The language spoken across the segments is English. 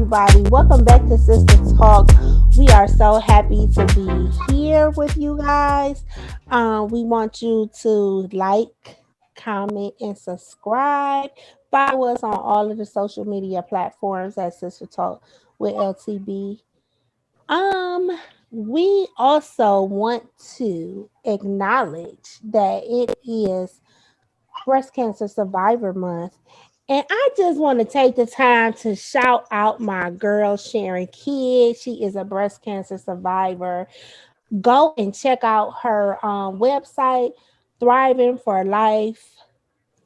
everybody. Welcome back to Sister Talk. We are so happy to be here with you guys. We want you to like, comment, and subscribe. Follow us on all of the social media platforms at Sister Talk with LTB. Um, we also want to acknowledge that it is Breast Cancer Survivor Month. And I just want to take the time to shout out my girl Sharon Kidd. She is a breast cancer survivor. Go and check out her website, Thriving for Life,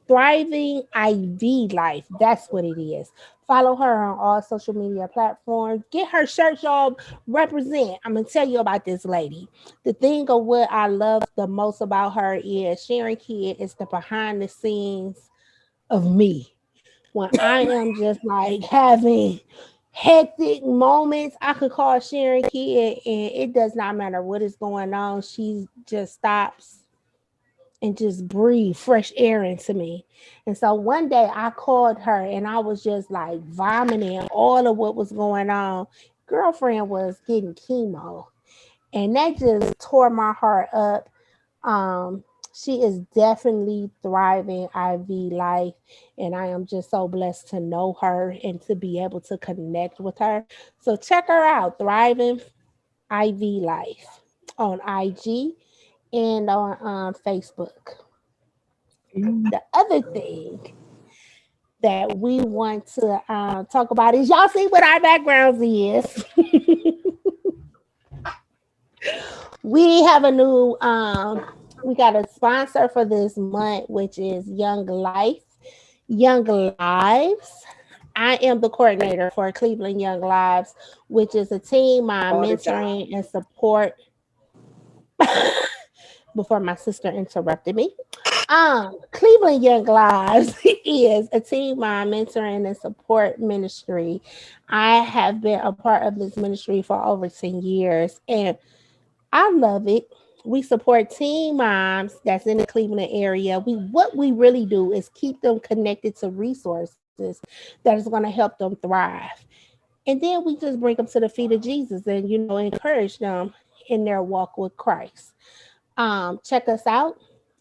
Thriving IV Life. That's what it is. Follow her on all social media platforms. Get her shirt, y'all. Represent. I'm gonna tell you about this lady. The thing of what I love the most about her is Sharon Kidd is the behind the scenes of me. When I am just like having hectic moments, I could call Sharon Kidd, and it does not matter what is going on. She just stops and just breathe fresh air into me. And so one day I called her and I was just like vomiting all of what was going on. Girlfriend was getting chemo, and that just tore my heart up. She is definitely thriving IV life, and I am just so blessed to know her and to be able to connect with her. So check her out, Thriving IV Life on IG and on Facebook. The other thing that we want to talk about is y'all see what our backgrounds is. We have a new we got a sponsor for this month, which is Young Lives. I am the coordinator for Cleveland Young Lives, which is a team mentoring and support. Before my sister interrupted me. Cleveland Young Lives is a teen mom mentoring and support ministry. I have been a part of this ministry for over 10 years and I love it. We support teen moms that's in the Cleveland area. What we really do is keep them connected to resources that is going to help them thrive. And then we just bring them to the feet of Jesus and encourage them in their walk with Christ. Check us out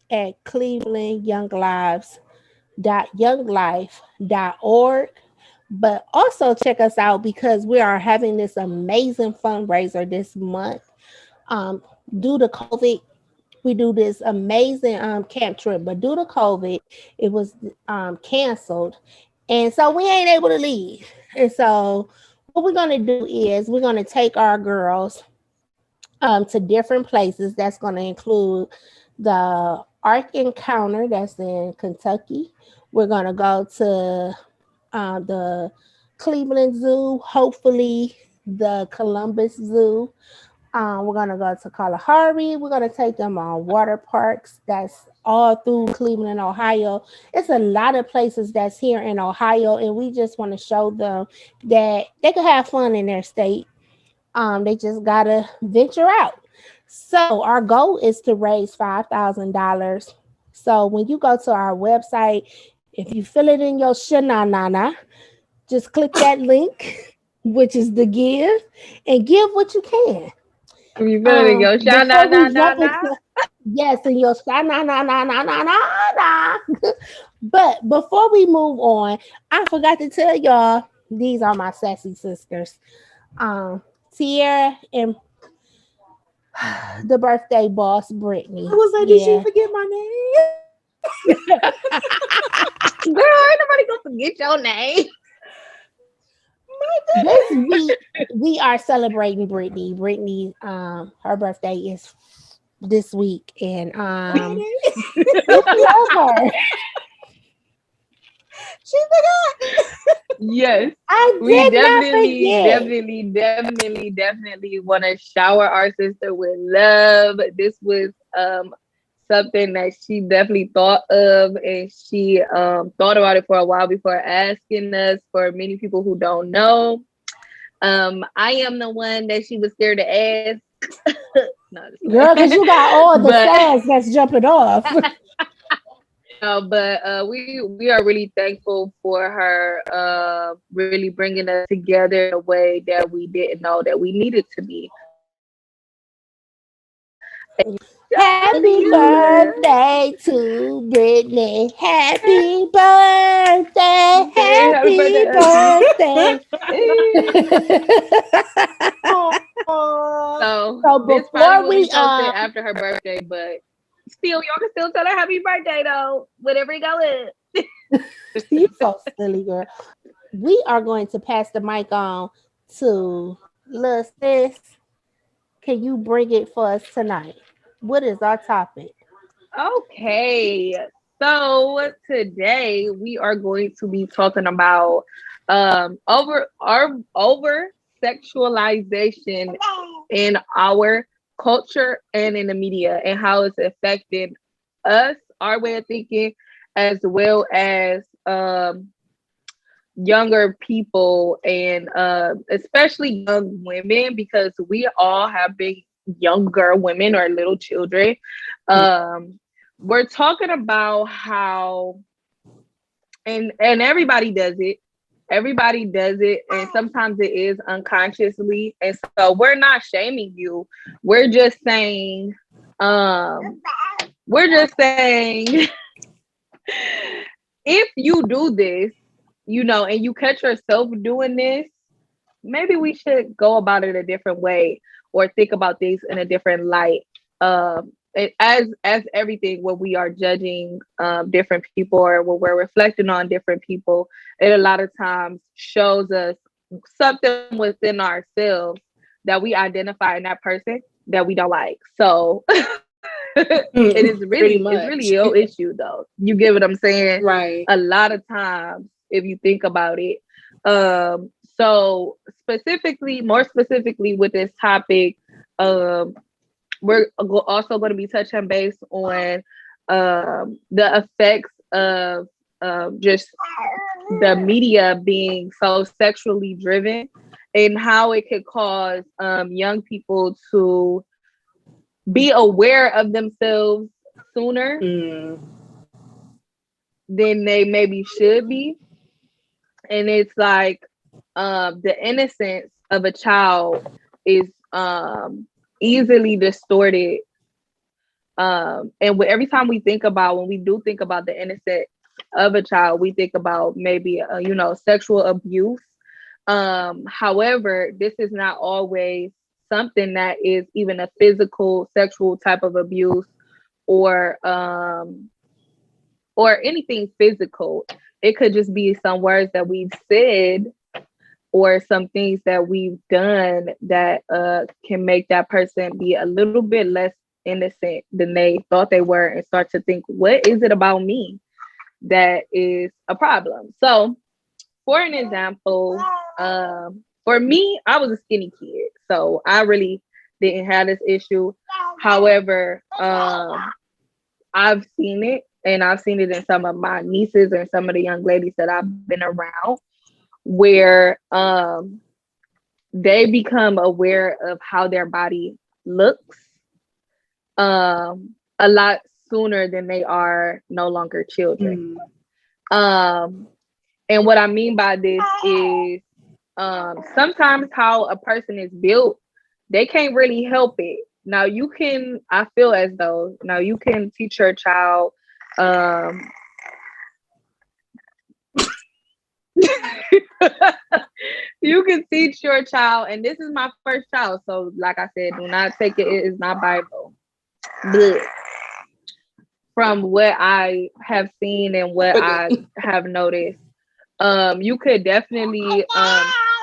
at clevelandyounglives.younglife.org. But also check us out because we are having this amazing fundraiser this month. Due to COVID, we do this amazing camp trip, but due to COVID, it was canceled. And so we ain't able to leave. And so what we're going to do is we're going to take our girls to different places. That's going to include the Ark Encounter that's in Kentucky. We're going to go to the Cleveland Zoo, hopefully the Columbus Zoo. We're going to go to Kalahari. We're going to take them on water parks. That's all through Cleveland, Ohio. It's a lot of places that's here in Ohio, and we just want to show them that they can have fun in their state. They just gotta venture out. So our goal is to raise $5,000. So when you go to our website, if you feel it in your shanana, just click that link, which is the give, and give what you can. You feel it in your shanana? Yes, in your shanana. But before we move on, I forgot to tell y'all these are my sassy sisters. Tierra and the birthday boss, Brittney. I was like, did she forget my name? Girl, ain't nobody gonna forget your name. This week we are celebrating Brittney. Brittney, her birthday is this week, and we love her. She forgot. Yes, we definitely want to shower our sister with love. This was something that she definitely thought of, and she thought about it for a while before asking us. For many people who don't know, I am the one that she was scared to ask. No, girl, because you got all the sass that's jumping off. but we are really thankful for her really bringing us together in a way that we didn't know that we needed to be. Happy birthday to Brittney. Happy birthday. Happy Happy birthday, Auntie. birthday. So So this probably before will be we posted after her birthday, but still, y'all can still tell her happy birthday though, whatever you go with. you so silly girl. We are going to pass the mic on to Lil Sis. Can you bring it for us tonight? What is our topic? Okay, so today we are going to be talking about over sexualization in our culture and in the media and how it's affecting us, our way of thinking, as well as younger people and especially young women because we all have been younger women or little children. Um, we're talking about how and everybody does it and sometimes it is unconsciously, and so we're not shaming you, we're just saying um we're just saying if you do this, and you catch yourself doing this, maybe we should go about it a different way or think about things in a different light. As everything when we are judging different people or when we're reflecting on different people, it a lot of times shows us something within ourselves that we identify in that person that we don't like. So Pretty it's much. really your issue though. You get what I'm saying? Right. A lot of times, if you think about it. So more specifically with this topic, um, we're also going to be touching base on the effects of just the media being so sexually driven and how it could cause young people to be aware of themselves sooner Mm. than they maybe should be. And it's like the innocence of a child is easily distorted. And every time we think about, when we do think about the innocence of a child, we think about maybe, sexual abuse. However, this is not always something that is even a physical sexual type of abuse or anything physical. It could just be some words that we've said or some things that we've done that can make that person be a little bit less innocent than they thought they were and start to think, what is it about me that is a problem? So, for an example, for me, I was a skinny kid, so I really didn't have this issue. However, I've seen it, and I've seen it in some of my nieces and some of the young ladies that I've been around, where they become aware of how their body looks a lot sooner than they are no longer children. And what I mean by this is sometimes how a person is built, they can't really help it. Now I feel as though now you can teach your child you can teach your child, and this is my first child, so like I said, do not take it is not Bible. But from what I have seen and what I have noticed, you could definitely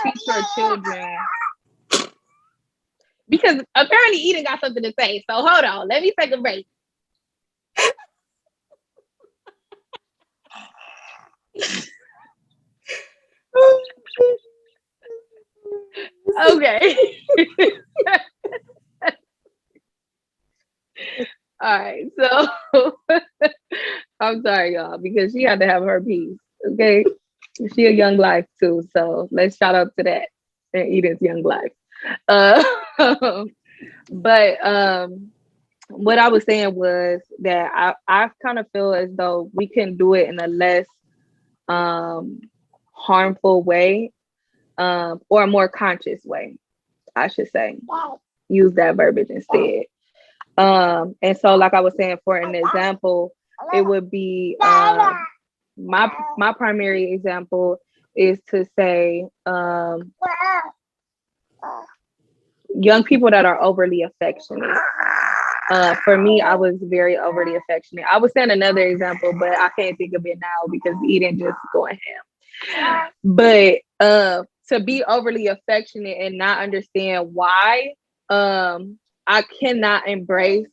teach your children, because apparently Eden got something to say. So hold on, let me take a break. Okay. All right. So I'm sorry, y'all, because she had to have her piece. Okay. She a young life too. So let's shout out to that and Edith's young life. Uh, but what I was saying was that I kind of feel as though we can do it in a less harmful way, or a more conscious way, I should say. Use that verbiage instead. And so, like I was saying, for an example, it would be my primary example is to say young people that are overly affectionate. For me, I was very overly affectionate. I was saying another example, but I can't think of it now because Eden just going ham. But to be overly affectionate and not understand why, I could not embrace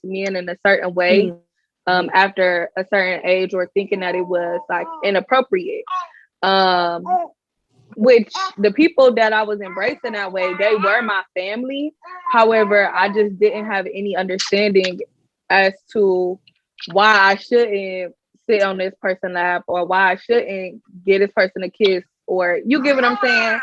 men in a certain way after a certain age, or thinking that it was like inappropriate. Which the people that I was embracing that way, they were my family. However, I just didn't have any understanding as to why I shouldn't sit on this person's lap, or why I shouldn't give this person a kiss, or you get what I'm saying,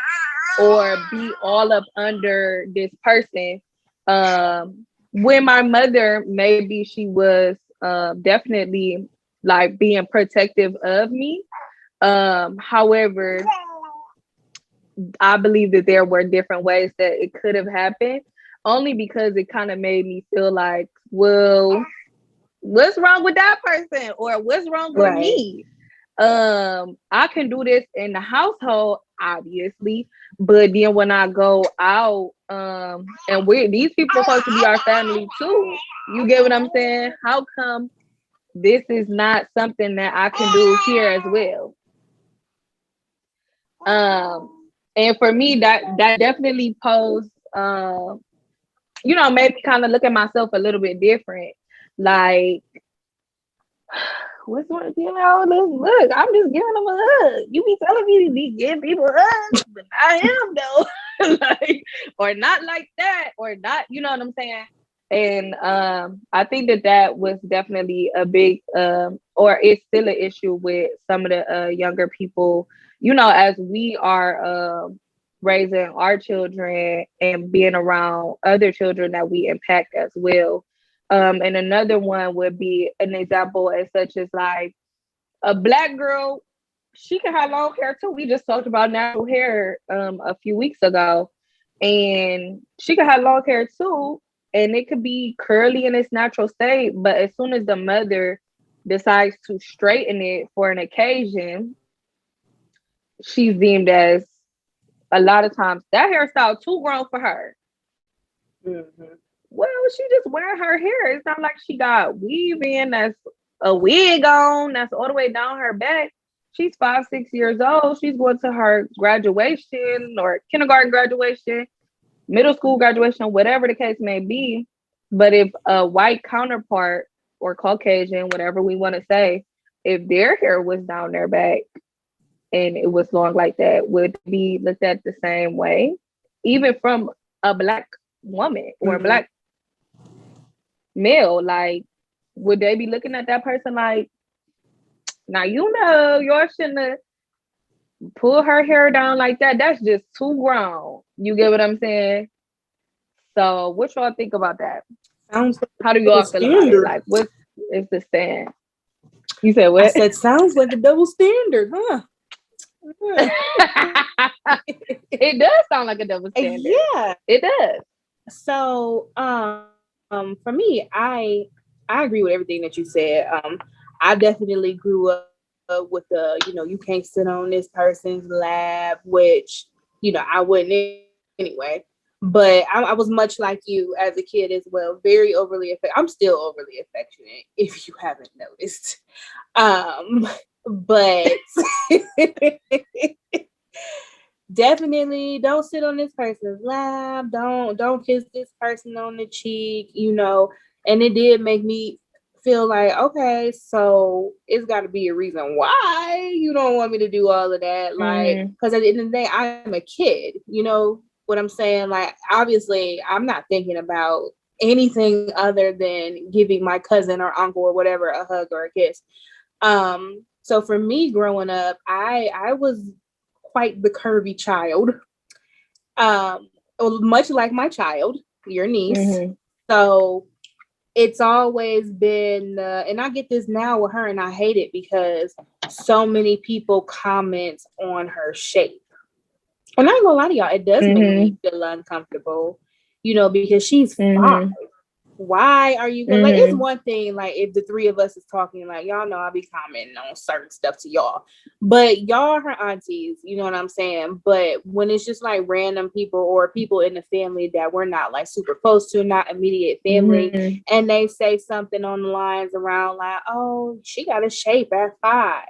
or be all up under this person. When my mother, maybe she was definitely like being protective of me. However, I believe that there were different ways that it could have happened, only because it kind of made me feel like, well, what's wrong with that person, or what's wrong with me? I can do this in the household, obviously, but then when I go out, and these people are supposed to be our family too. You get what I'm saying? How come this is not something that I can do here as well? And for me, that definitely posed, made me kind of look at myself a little bit different. Like, what's what, look, I'm just giving them a hug. You be telling me to be giving people hugs, but I am though. Like, or not like that, or not, you know what I'm saying? And I think that was definitely a big, or it's still an issue with some of the younger people, as we are raising our children and being around other children that we impact as well. And another one would be an example as such as like a Black girl, she can have long hair too. We just talked about natural hair a few weeks ago, and she can have long hair too, and it could be curly in its natural state. But as soon as the mother decides to straighten it for an occasion, she's deemed as, a lot of times, that hairstyle too grown for her. Mm-hmm. Well, she just wearing her hair. It's not like she got weave in, that's a wig on, that's all the way down her back. She's 5, 6 years old. She's going to her graduation, or kindergarten graduation, middle school graduation, whatever the case may be. But if a white counterpart, or Caucasian, whatever we want to say, if their hair was down their back and it was long like that, would be looked at the same way, even from a Black woman or a Black male? Like, would they be looking at that person like, now y'all shouldn't have pulled her hair down like that, that's just too grown? You get what I'm saying? So what y'all think about that? How do y'all feel about it? Like, what is the stand? You said what? I said sounds like a double standard, huh? It does sound like a double standard. Yeah, it does. So for me, I agree with everything that you said. I definitely grew up with the, you can't sit on this person's lap, which, I wouldn't anyway. But I was much like you as a kid as well, very overly affectionate. I'm still overly affectionate, if you haven't noticed. But definitely don't sit on this person's lap. Don't kiss this person on the cheek, And it did make me feel like, okay, so it's got to be a reason why you don't want me to do all of that. Like, because at the end of the day, I'm a kid, you know what I'm saying? Like, obviously, I'm not thinking about anything other than giving my cousin or uncle or whatever a hug or a kiss. So for me growing up, I was quite the curvy child. Much like my child, your niece. So it's always been, and I get this now with her, and I hate it because so many people comment on her shape. And I ain't gonna lie to y'all, it does make me feel uncomfortable, because she's 5. Why are you like, it's one thing like if the three of us is talking, like, y'all know I'll be commenting on certain stuff to y'all, but y'all are her aunties, you know what I'm saying? But when it's just like random people or people in the family that we're not like super close to, not immediate family, and they say something on the lines around like, oh, she got a shape at 5,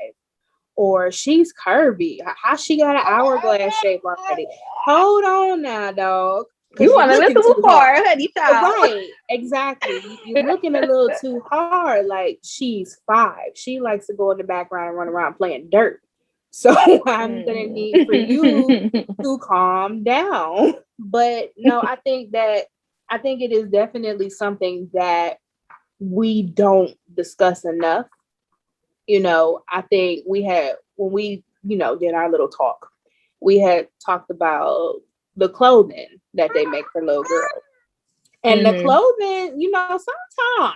or she's curvy, how she got an hourglass shape already? Hold on now, dog. You want to listen too far, honey, child. Right, exactly. You're looking a little too hard. Like, she's 5. She likes to go in the background and run around playing dirt. So I'm gonna need for you to calm down. But no, I think it is definitely something that we don't discuss enough. I think we had, when we, did our little talk, we had talked about the clothing that they make for little girls. And the clothing, sometimes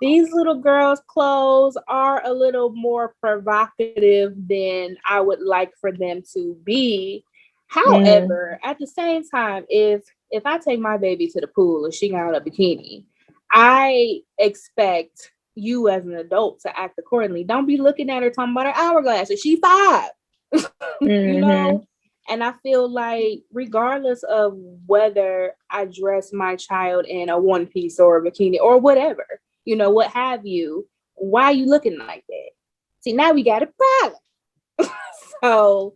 these little girls' clothes are a little more provocative than I would like for them to be. However, at the same time, if I take my baby to the pool and she got on a bikini, I expect you as an adult to act accordingly. Don't be looking at her talking about her hourglass. She's 5. And I feel like regardless of whether I dress my child in a one piece or a bikini or whatever, what have you, why are you looking like that? See, now we got a problem. So,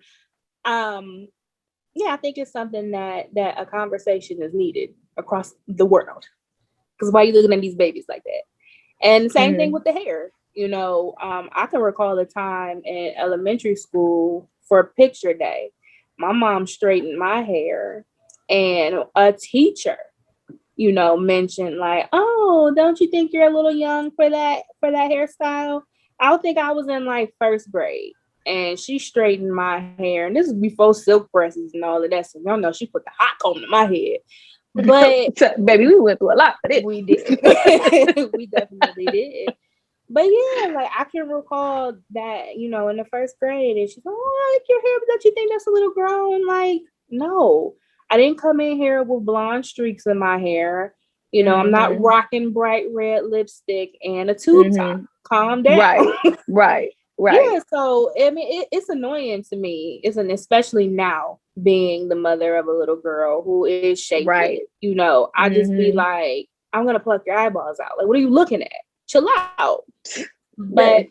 I think it's something that a conversation is needed across the world. Because why are you looking at these babies like that? And same thing with the hair. I can recall a time in elementary school for picture day. My mom straightened my hair, and a teacher, mentioned like, oh, don't you think you're a little young for that hairstyle? I would think I was in like first grade, and she straightened my hair. And this is before silk presses and all of that. So y'all know she put the hot comb in my head. But baby, we went through a lot for this. We did. We definitely did. But yeah, like I can recall that, in the first grade, and she's like, oh, I like your hair, but don't you think that's a little grown? Like, no, I didn't come in here with blonde streaks in my hair. I'm not rocking bright red lipstick and a tube top. Calm down. Right. Yeah, so I mean, it's annoying to me, isn't it? Especially now, being the mother of a little girl who is shaky. Right. I just be like, I'm gonna pluck your eyeballs out. Like, what are you looking at? Chill out. But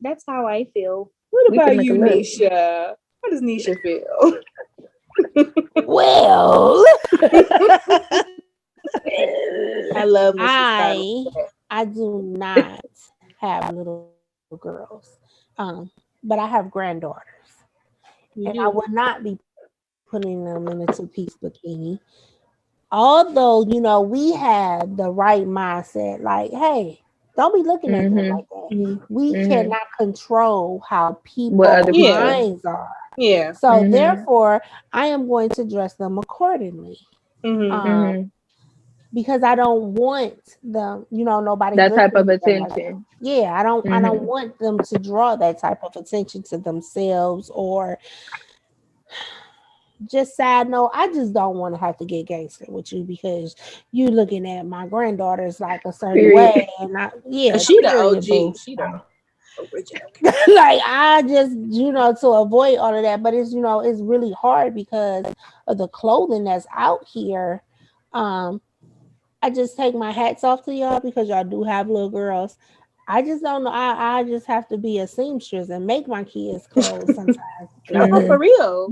that's how I feel. What about you, Nisha? How does Nisha feel? Well, I love when I do not have little girls, but I have granddaughters, and I would not be putting them in a 2-piece bikini. Although, we have the right mindset, like, hey, don't be looking at them like that. We cannot control how people's minds are. Yeah. So therefore, I am going to dress them accordingly. Because I don't want them, nobody that type of attention. Yeah, I don't want them to draw that type of attention to themselves, or just side note, I just don't want to have to get gangster with you because you looking at my granddaughters like a certain way, and she the OG, she the original. Like, I just, to avoid all of that, but it's, it's really hard because of the clothing that's out here. I just take my hats off to y'all because y'all do have little girls. I just don't know. I just have to be a seamstress and make my kids clothes sometimes. No, for real.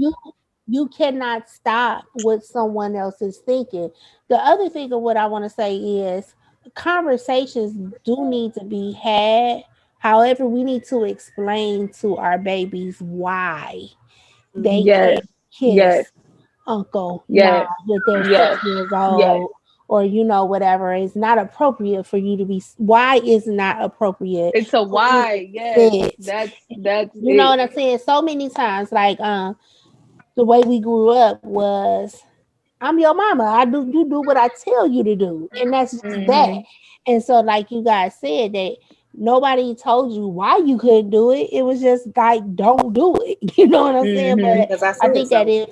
You cannot stop what someone else is thinking. The other thing of what I want to say is conversations do need to be had. However, we need to explain to our babies why they can't kiss Uncle now that they're 6 years old. Or whatever is not appropriate for you to be. Why is not appropriate? It's a why. Yes, that's you know what I'm saying. So many times, like the way we grew up was, I'm your mama. You do what I tell you to do. And that's just that. Mm-hmm. And so, like you guys said, that nobody told you why you couldn't do it. It was just like, don't do it. You know what I'm saying? Mm-hmm. But Because I I said think that so. if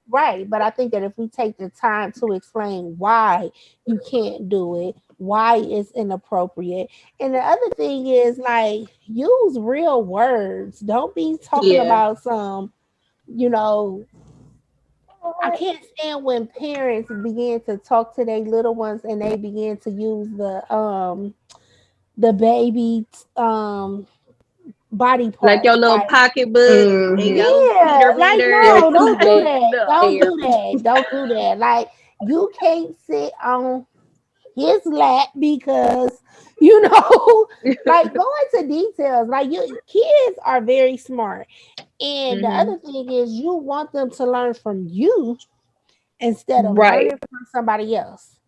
right, but I think that if we take the time to explain why you can't do it, why it's inappropriate. And the other thing is like use real words. Don't be talking Yeah. about some, you know, I can't stand when parents begin to talk to their little ones and they begin to use the baby body Like your parts. little Like pocketbook and Mm-hmm. your yeah, meter like reader. Your no, Pooh don't do Bear. Like, that. Don't no. do that. Don't do that. Like you can't sit on his lap because you know, like go into details. Like you kids are very smart. And the Mm-hmm. other thing is you want them to learn from you instead of Right. learning from somebody else.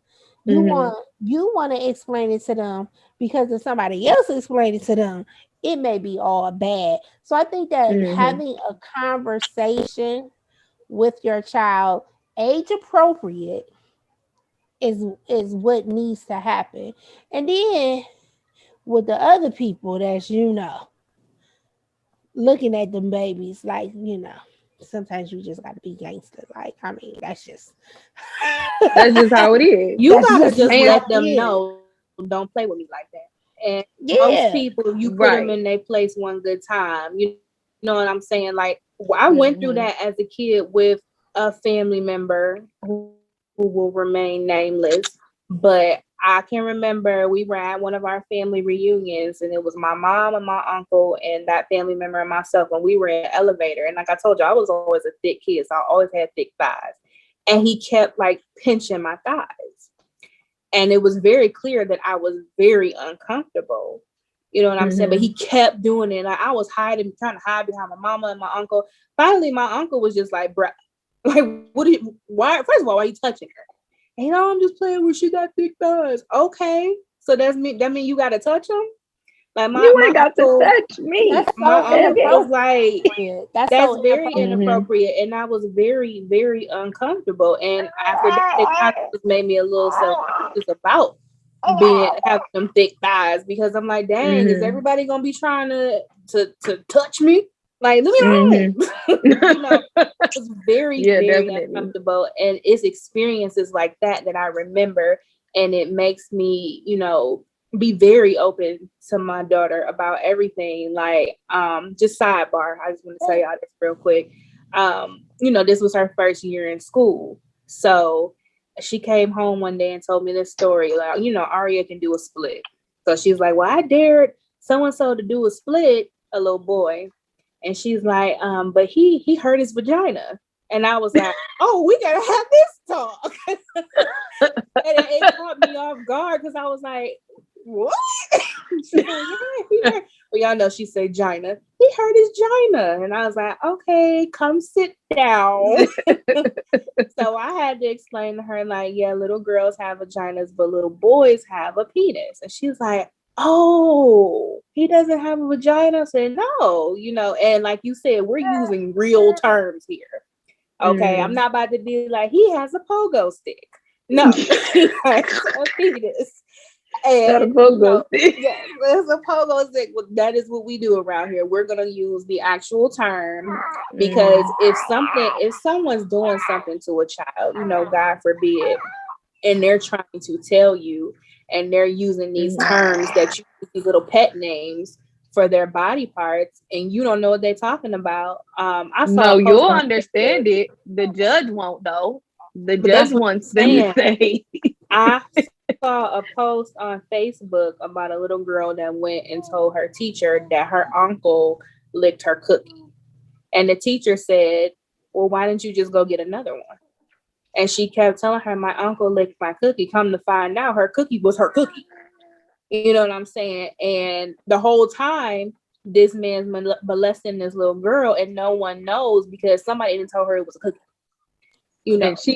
Mm-hmm. You want to explain it to them because if somebody else explains it to them, it may be all bad. So I think that Mm-hmm. having a conversation with your child, age appropriate, is what needs to happen. And then with the other people that looking at them babies, like sometimes you just got to be gangster. Like I mean, that's just That's just how it is. You that's gotta just just And how let it them is. know, don't play with me like that. And most Yeah. people, you put them in right. their place one good time. You know what I'm saying? Like I went through that as Hmm. a kid with a family member who will remain nameless. But I can remember we were at one of our family reunions, and it was my mom and my uncle and that family member and myself, and we were in the elevator. And like I told you, I was always a thick kid, so I always had thick thighs. And he kept like pinching my thighs. And it was very clear that I was very uncomfortable. You know what I'm saying? But Mm-hmm. he kept doing it. Like I was hiding, trying to hide behind my mama and my uncle. Finally, my uncle was just like, "Bruh, like, why? First of all, why are you touching her?" And, I'm just playing with. She got thick thighs. Okay, so that mean you got to touch them? Like You my ain't got to uncle, touch me. That's my so uncle Okay. was like, inappropriate. That's that's so very inappropriate. Mm-hmm. inappropriate, and I was very, very uncomfortable. And after that, it kind of just made me a little self-conscious about being having them thick thighs, because I'm like, dang, is Mm-hmm. everybody gonna be trying to touch me? Like, leave me Mm-hmm. alone. It was very, Yeah, very definitely. uncomfortable, and it's experiences like that I remember, and it makes me, be very open to my daughter about everything. Like, just sidebar, I just want to tell y'all this real quick. This was her first year in school, so she came home one day and told me this story. Like, Aria can do a split. So she's like, well, I dared so and so to do a split, a little boy. And she's like, but he hurt his vagina. And I was like, oh, we gotta have this talk. And it caught me off guard because I was like, what? She's like, yeah, he hurt. Well, y'all know she said gina. He hurt his gina. And I was like, okay, come sit down. So I had to explain to her, like, yeah, little girls have vaginas, but little boys have a penis. And she was like, oh, he doesn't have a vagina? I said, no, and like you said, we're using real terms here. Okay, I'm Mm-hmm. not about to be like, he has a pogo stick. No, he has a penis. Not a And pogo stick. yes, there's a pogo stick. Well, that is what we do around here. We're gonna use the actual term, because Mm-hmm. if someone's doing something to a child, God forbid, and they're trying to tell you, and they're using these Mm-hmm. terms that you these little pet names for their body parts, and you don't know what they're talking about. I saw No, a post you'll on Facebook, understand it. The judge won't though. The but judge that's what wants I'm them to saying. say. I saw a post on Facebook about a little girl that went and told her teacher that her uncle licked her cookie. And the teacher said, well, why didn't you just go get another one? And she kept telling her, my uncle licked my cookie. Come to find out, her cookie was her cookie. You know what I'm saying? And the whole time, this man's molesting this little girl, and no one knows because somebody didn't tell her it was a cookie. You know, And she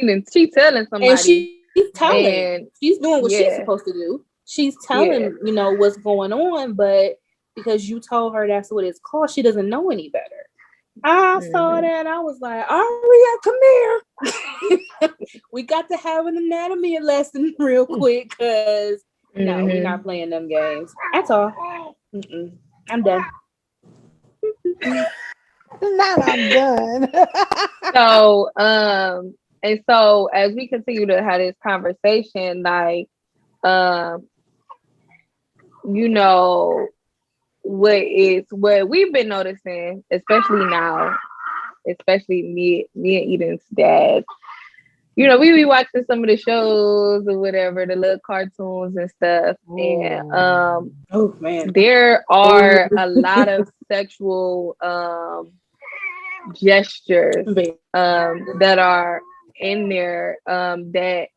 telling and somebody. she's telling, And she's doing what she's yeah, supposed to do. She's telling, yeah. what's going on, but because you told her that's what it's called, she doesn't know any better. I saw Mhm. that. I was like, Aria, come here. We got to have an anatomy lesson real quick because no, we're not Mhm. playing them games. That's all. I'm done. Now I'm done. So, and so as we continue to have this conversation, like, um, you know, what we've been noticing, especially now, especially me and Eden's dad. We be watching some of the shows or whatever, the little cartoons and stuff, and Oh man. there are a lot of sexual gestures that are in there that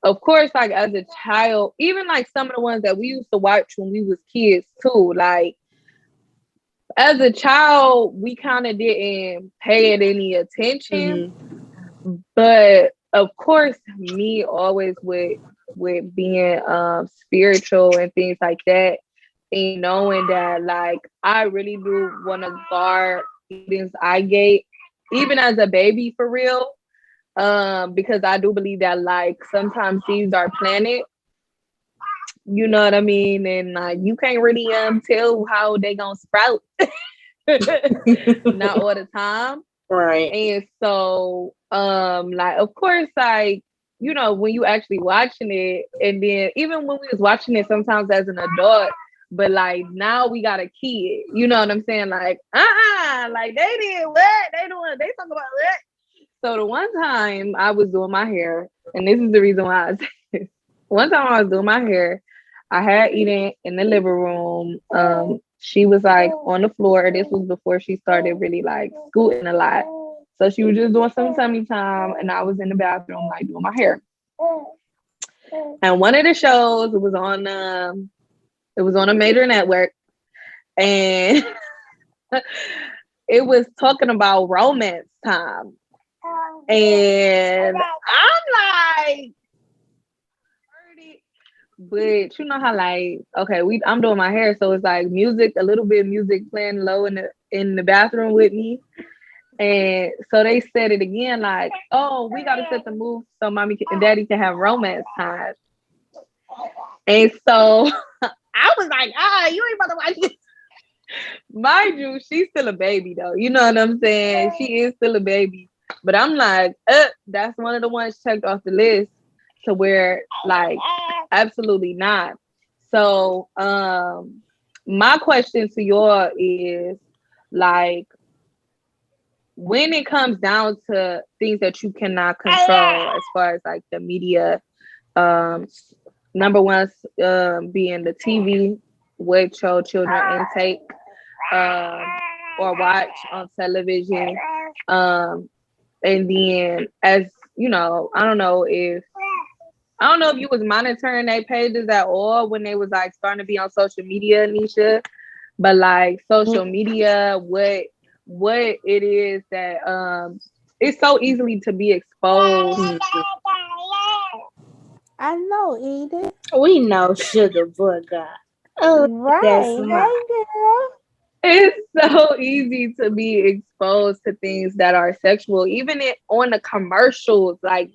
of course, like as a child, even like some of the ones that we used to watch when we was kids too, like as a child we kind of didn't pay it any attention, but of course me always with being spiritual and things like that, and knowing that like I really do want to guard Eden's eye gate even as a baby for real, because I do believe that like sometimes seeds are planted, you know what I mean, and like you can't really tell how they gonna sprout not all the time. Right. And so like of course like when you actually watching it, and then even when we was watching it sometimes as an adult, but like now we got a kid, you know what I'm saying, like like they did what they doing, they talk about what. So the one time I was doing my hair, and this is the reason why I say this. One time I was doing my hair, I had Eden in the living room. She was like on the floor. This was before she started really like scooting a lot. So she was just doing some tummy time, and I was in the bathroom like doing my hair. And one of the shows it was on a major network, and it was talking about romance time. And I'm like, but you know how like okay, I'm doing my hair, so it's like music, a little bit of music playing low in the bathroom with me. And so they said it again, like, oh, we gotta set the move so and daddy can have romance time. And so I was like, you ain't about to watch this. Mind you, she's still a baby though. You know what I'm saying? She is still a baby. But I'm like, that's one of the ones checked off the list to where like absolutely not. So my question to y'all is like, when it comes down to things that you cannot control as far as like the media, um number one being the TV, what your children intake or watch on television, and then as I don't know if you was monitoring their pages at all when they was like starting to be on social media, Nisha, but like social media, what it is that it's so easily to be exposed. I know, Edith. We know sugar boy got. Oh, that's Right. my. Hey, girl. It's so easy to be exposed to things that are sexual, even on the commercials, like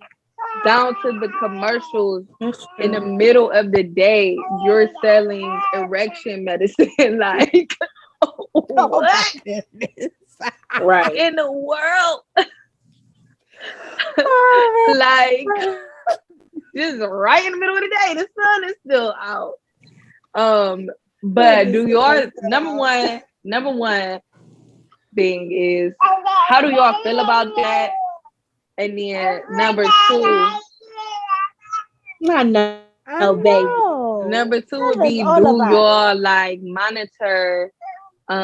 down to the commercials in the middle of the day, you're selling erection medicine. Like, what Right. in the world? Oh, Like, just right in the middle of the day, the sun is still out. But do your number one thing is, how do y'all feel about that? And then number two, I know, I baby. number two Tell would us be, all do about y'all like monitor? Do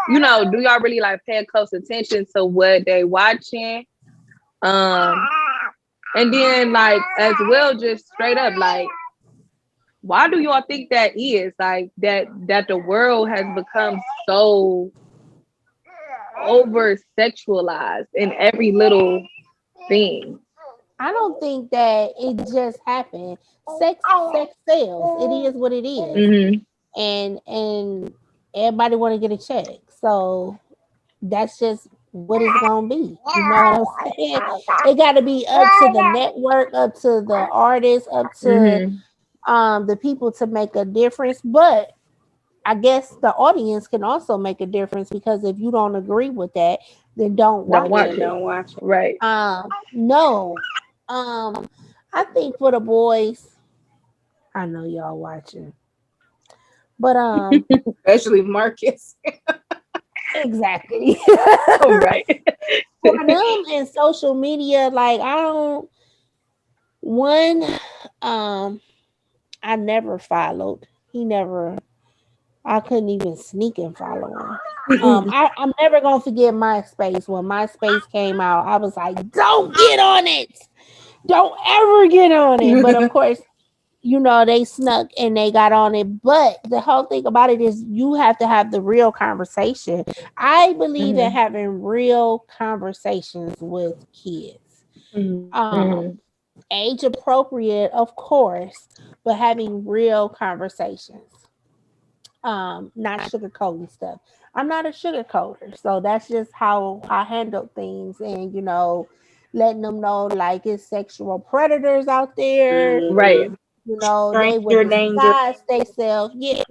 y'all really like pay close attention to what they watching? And then like as well, just straight up, like, why do y'all think that is? Like that the world has become so over sexualized in every little thing. I don't think that it just happened. Sex sells. It is what it is. Mm-hmm. And everybody want to get a check. So that's just what it's gonna be. You know what I'm saying? It got to be up to the network, up to the artist, up to Mm-hmm. the people to make a difference. But I guess the audience can also make a difference, because if you don't agree with that, then don't Don't watch Yeah, watch it. it. don't watch it. Right. No. I think for the boys, I know y'all watching, but Especially Marcus. exactly. Right. For them and social media, like I don't one I never followed. He never I couldn't even sneak and follow him. I'm never gonna forget MySpace. When MySpace came out, I was like, don't get on it. Don't ever get on it. But of course, they snuck and they got on it. But the whole thing about it is you have to have the real conversation. I believe in Mm-hmm. having real conversations with kids. Mm-hmm. Um, age appropriate, of course, but having real conversations. Not sugarcoating stuff. I'm not a sugarcoater, so that's just how I handle things, and letting them know like it's sexual predators out there. Right. They would Stranger danger. disguise themselves. Yeah,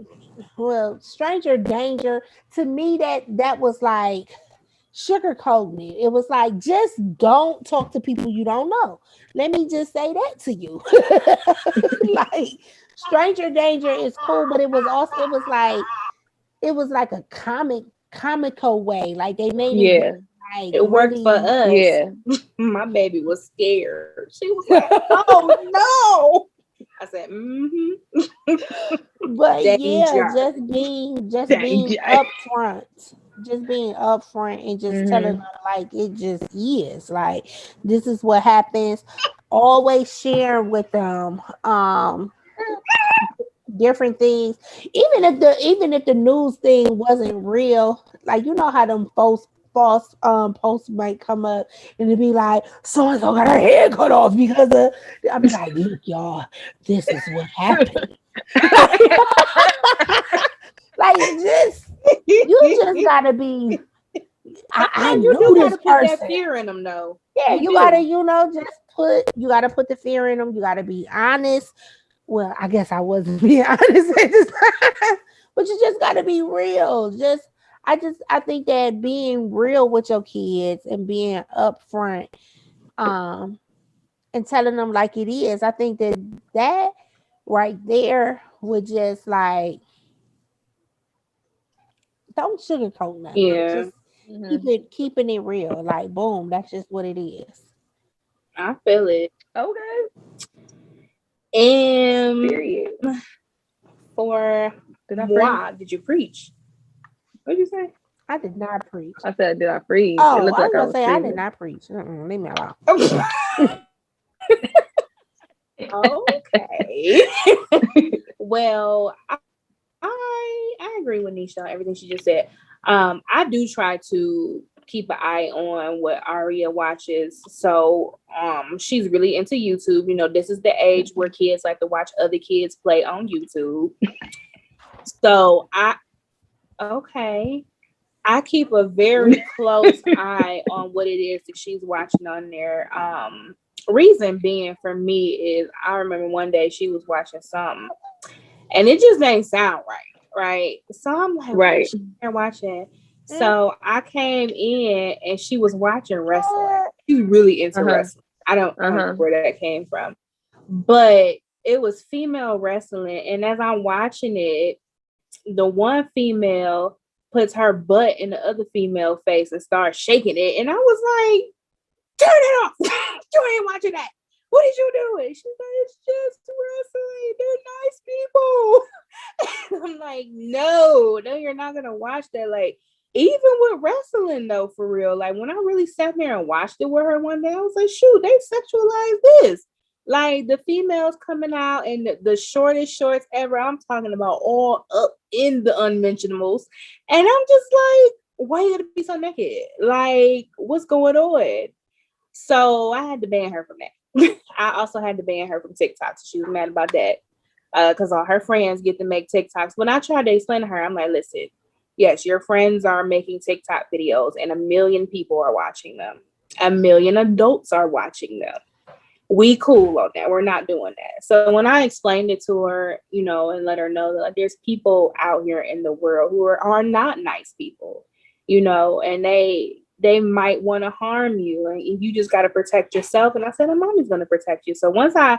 well, stranger danger to me, that was like sugarcoating it. It was like, just don't talk to people you don't know. Let me just say that to you. Like, stranger danger is cool, but it was like a comical way. Like they made it Yeah. like It worked for really. us. Yeah. My baby was scared. She was like, "Oh no!" I said, "Mm-hmm." But yeah, Danger, just being Danger. upfront, and just telling Mm-hmm. them like it just is. Like, this is what happens. Always share with them different things. Even if the news thing wasn't real, like how them false posts might come up, and it'd be like, so and so got her head cut off because of. I'd be like, look, y'all, this is what happened. Like, you just gotta be. I sometimes you knew do got this to put that person. fear in them, though. Yeah, You you gotta, do. just put the fear in them. You gotta be honest. Well, I guess I wasn't being honest at this time, but you just gotta be real. I think that being real with your kids and being upfront, um, and telling them like it is, I think that right there would just like, don't sugarcoat nothing. Yeah, Just Mm-hmm. keeping it real. Like, boom, that's just what it is. I feel it. Okay. And Period. for Did I freeze? moi, did you preach? What did you say? I did not preach. I said, did I freeze? It Oh, looked I like was I gonna was say I did freezing. not preach. Leave me alone. Okay. Well, I agree with Nisha on everything she just said. I do try to keep an eye on what Aria watches. So she's really into YouTube. This is the age where kids like to watch other kids play on YouTube. So I keep a very close eye on what it is that she's watching on there. Reason being for me is I remember one day she was watching something and it just ain't sound right? So I'm like, what is Right. she watching? So I came in and she was watching wrestling. She's really into Uh-huh. wrestling. I don't know Uh-huh. where that came from, but it was female wrestling. And as I'm watching it, the one female puts her butt in the other female face and starts shaking it. And I was like, turn it off. You ain't watching that. What is you doing? She's like, it's just wrestling. They're nice people. I'm like, no, you're not gonna watch that. Like, even with wrestling though, for real. Like when I really sat there and watched it with her one day, I was like, shoot, they sexualize this. Like the females coming out in the shortest shorts ever. I'm talking about all up in the unmentionables. And I'm just like, why you gotta be so naked? Like, what's going on? So I had to ban her from that. I also had to ban her from TikTok. So she was mad about that. Because all her friends get to make TikToks. When I tried to explain to her, I'm like, listen, Yes, your friends are making TikTok videos and 1 million people are watching them. 1 million adults are watching them. We cool on that. We're not doing that. So when I explained it to her, and let her know that like, there's people out here in the world who are not nice people, and they might want to harm you, and you just got to protect yourself. And I said, mommy's going to protect you. So once I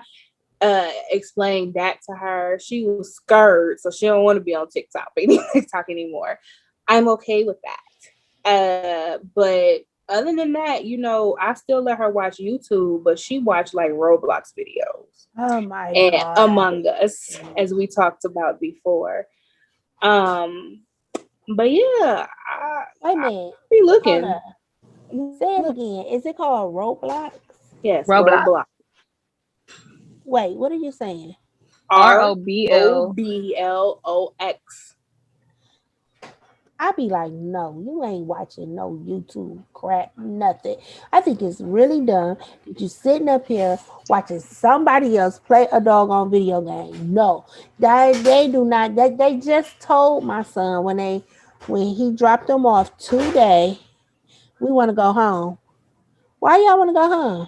explained that to her, she was scared, so she don't want to be on TikTok anymore. I'm okay with that. But other than that, I still let her watch YouTube, but she watched like Roblox videos. Oh my And God. Among Us, as we talked about before. But yeah, Wait a minute. be Hold looking. up. Say it again. Is it called Roblox? Yes, Roblox. Roblox. Wait, what are you saying? ROBL. ROBLOX. I be like, no, you ain't watching no YouTube crap, nothing. I think it's really dumb that you sitting up here watching somebody else play a doggone video game. No, they do not. They just told my son when he dropped them off today, we want to go home. Why y'all want to go home?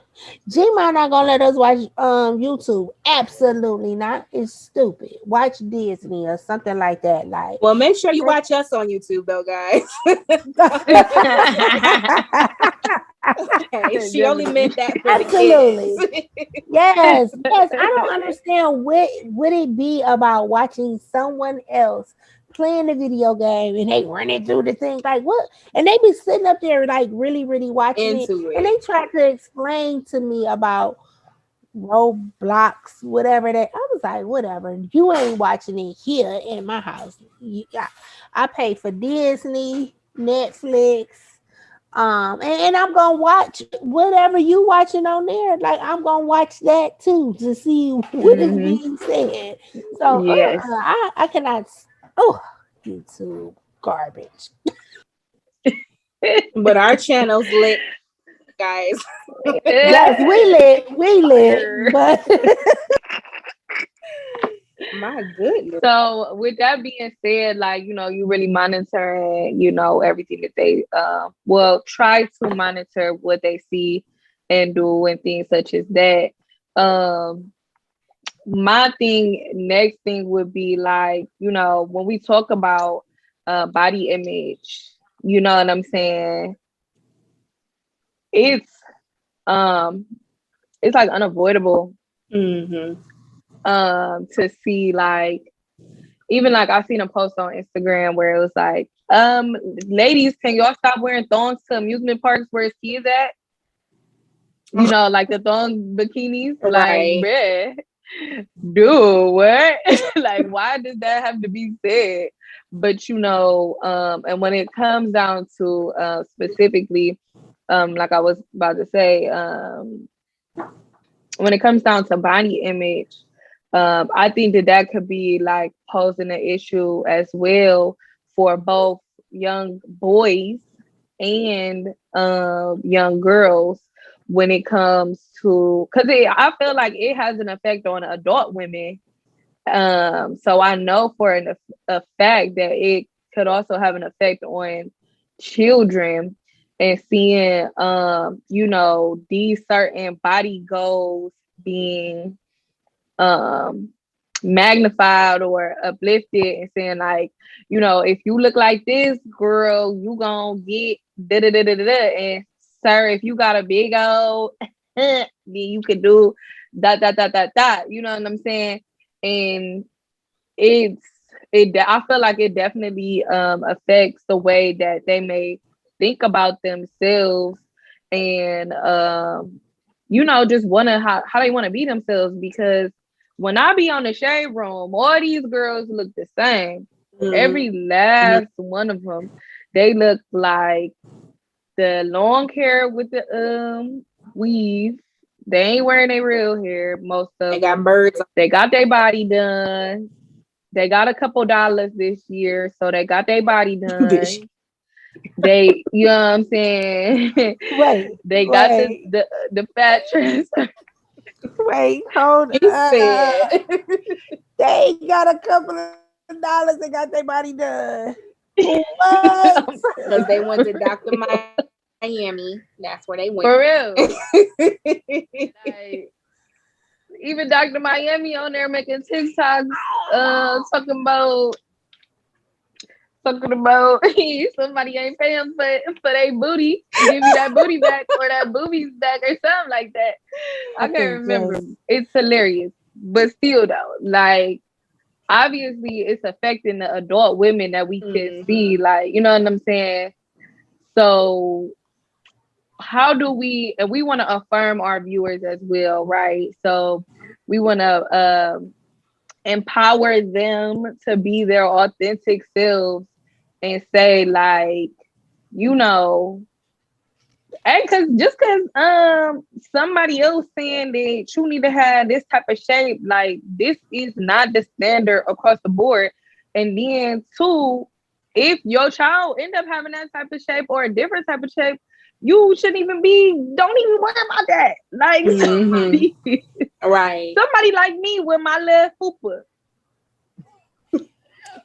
Gmail not gonna let us watch YouTube. Absolutely not. It's stupid. Watch Disney or something like that. Like, Well, make sure you watch us on YouTube, though, guys. Okay, she only meant that for absolutely. the kids. Yes. I don't understand what would it be about watching someone else playing the video game and they running through the thing like what? And they be sitting up there like really watching it, Into and it. they try to explain to me about Roblox, whatever that. I was like, whatever. You ain't watching it here in my house. I pay for Disney, Netflix, and I'm gonna watch whatever you watching on there. Like I'm gonna watch that too to see what is Mhm. being said. So Yes. I cannot. Oh, YouTube garbage. But our channel's lit, guys. Yes, we lit, but My goodness. So with that being said, like, you really monitoring, everything that they try to monitor what they see and do and things such as that. My next thing would be like, when we talk about body image, you know what I'm saying? It's um it's like unavoidable Mm-hmm. to see, like, even like I seen a post on Instagram where it was like, ladies, can y'all stop wearing thongs to amusement parks where it's kids at? Like the thong bikinis. Like, Right. bruh, dude, what? Like, why does that have to be said? But and when it comes down to specifically, like I was about to say, when it comes down to body image, I think that could be like posing an issue as well for both young boys and young girls when it comes to, because I feel like it has an effect on adult women. So I know for a fact that it could also have an effect on children, and seeing these certain body goals being um magnified or uplifted, and saying like, if you look like this, girl, you gonna get da da da da da. And sir, if you got a big old then you could do dot dot dot dot dot. You know what I'm saying? And it's I feel like it definitely affects the way that they may think about themselves, and just wanna how they want to be themselves. Because when I be on the shade room, all these girls look the same. Every last one of them, they look like the long hair with the weave. They ain't wearing their real hair. Most of They got them. birds. They got their body done. They got a couple dollars this year, so they got their body done. They, you know what I'm saying? Wait, They got wait, the fat transfer. wait. Hold. He said. They got a couple of dollars and got their body done. What? Because they went to Dr. Miami. That's where they went. For real. Like, even Dr. Miami on there making TikToks, talking about somebody ain't paying for their booty, give you that booty back or that boobies back or something like that. I can't remember. It's hilarious, but still though, like obviously it's affecting the adult women that we can see. Like, you know what I'm saying? So how do we, and we want to affirm our viewers as well, right? So we want to empower them to be their authentic selves and say, like, you know, and because somebody else saying that you need to have this type of shape, like this is not the standard across the board. And then two, if your child end up having that type of shape or a different type of shape, you shouldn't even don't even worry about that. Like right. Somebody like me with my little fupa.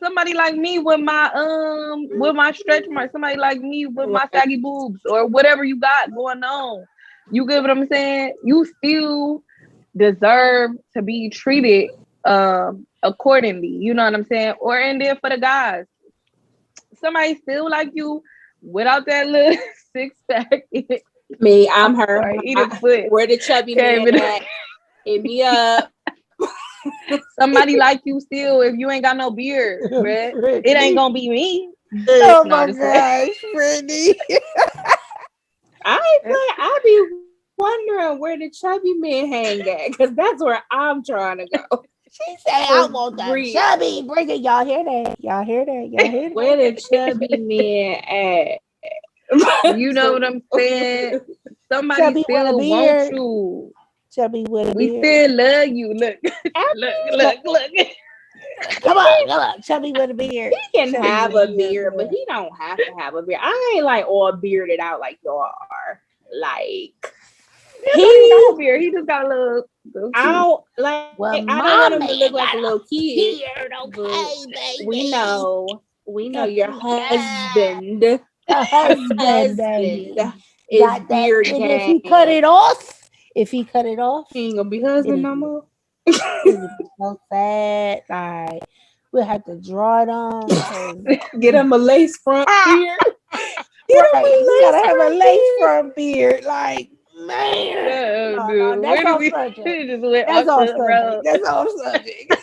Somebody like me with my stretch marks. Somebody like me with my saggy boobs or whatever you got going on. You get what I'm saying? You still deserve to be treated accordingly. You know what I'm saying? Or and then for the guys, somebody still like you without that little six pack. Me, I'm her. Where the chubby man at? Hit me up. Somebody like you still if you ain't got no beard, bruh. It ain't gonna be me. Oh my gosh, Brittney. I be wondering where the chubby men hang at, because that's where I'm trying to go. She said, I want the chubby. Bring it. Y'all hear that? Y'all hear that? Where the chubby men at? You know what I'm saying? Somebody chubby still want you. Chubby with a we beard. Still love you. Look. Look. Come on. Chubby with a beard. He can have a beard, but he don't have to have a beard. I ain't like all bearded out like y'all are. Like he got a beard. He just got a little I don't like. Well, I don't want him to look like a little kid. Beard, okay, baby. We know your husband. The husband, baby. Is beard gang. If he cut it off, he ain't gonna be husband no more. It'd be so sad. Like we'll have to draw it on. Get him a lace front beard. You gotta have a lace front beard. Like, man. No, that's off subject. That's off subject.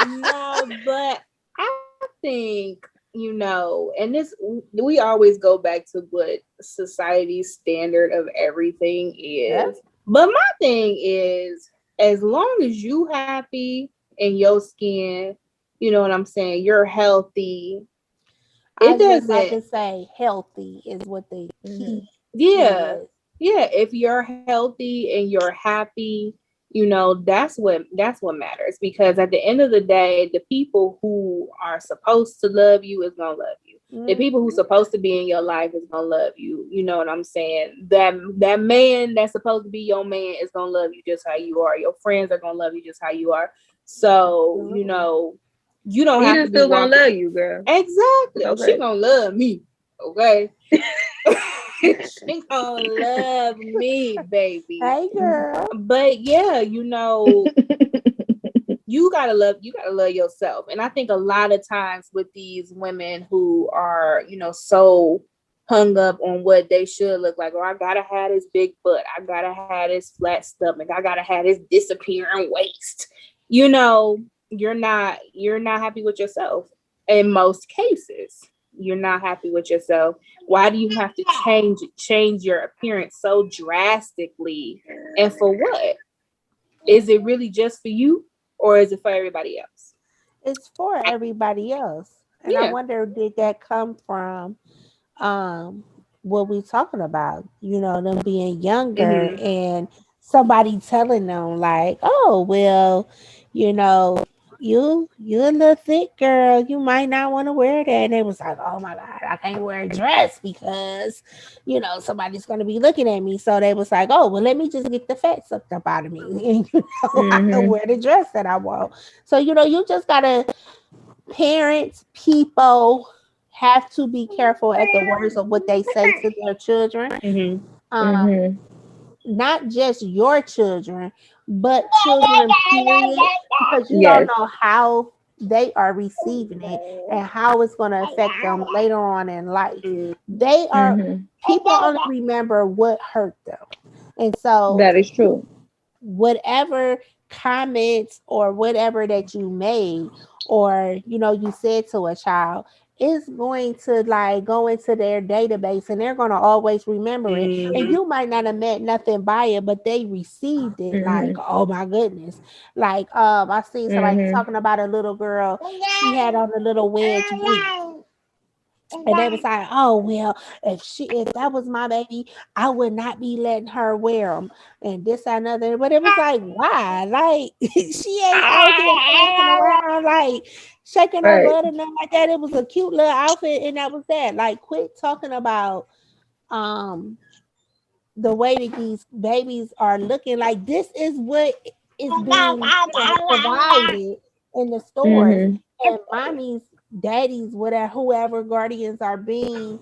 No, but I think, you know, and this, we always go back to what society's standard of everything is. Yeah. But my thing is, as long as you happy in your skin, you know what I'm saying, you're healthy. It doesn't like to say healthy is what they key. Yeah. If you're healthy and you're happy, you know, that's what matters. Because at the end of the day, the people who are supposed to love you is gonna love you. Mm-hmm. The people who's supposed to be in your life is gonna love you. You know what I'm saying? That man that's supposed to be your man is gonna love you just how you are. Your friends are gonna love you just how you are. So, you know, you don't have to be still gonna love you, girl. Exactly. Okay. She gonna love me. Okay. She gonna love me, baby. Hey, girl. But yeah, you know, you gotta love yourself. And I think a lot of times with these women who are, you know, so hung up on what they should look like, or I gotta have this big butt, I gotta have this flat stomach, I gotta have this disappearing waist. You know, you're not happy with yourself. In most cases, you're not happy with yourself. Why do you have to change your appearance so drastically? And for what? Is it really just for you, or is it for everybody else? It's for everybody else. And I wonder, did that come from what we talking about? You know, them being younger and somebody telling them like, oh, well, you know, you're a little thick girl, you might not want to wear that. And it was like, oh my God, I can't wear a dress because, you know, somebody's going to be looking at me. So they was like, oh, well, let me just get the fat sucked up out of me. And, you know, I can wear the dress that I want. So, you know, you just got to, parents, people have to be careful at the words of what they say to their children. Mm-hmm. Um, Mm-hmm. not just your children, but children, period, because you don't Yes. know how they are receiving it and how it's going to affect them later on in life. They are, Mm-hmm. people only remember what hurt them. And so, That is true. whatever comments or whatever that you made or you said to a child is going to like go into their database and they're going to always remember it, and Mm-hmm. you might not have meant nothing by it, but they received it like, Mm-hmm. oh my goodness. Like I seen somebody Mm-hmm. talking about a little girl, she had on a little wedge boot, and they was like, oh well, if that was my baby, I would not be letting her wear them and this and another. But it was like, why? Like she ain't out here dancing around like shaking her Right. butt and nothing like that. It was a cute little outfit and that was that. Like quit talking about um the way that these babies are looking. Like this is what is being provided in the stores, Mm-hmm. and mommies, daddies, whatever, whoever guardians are being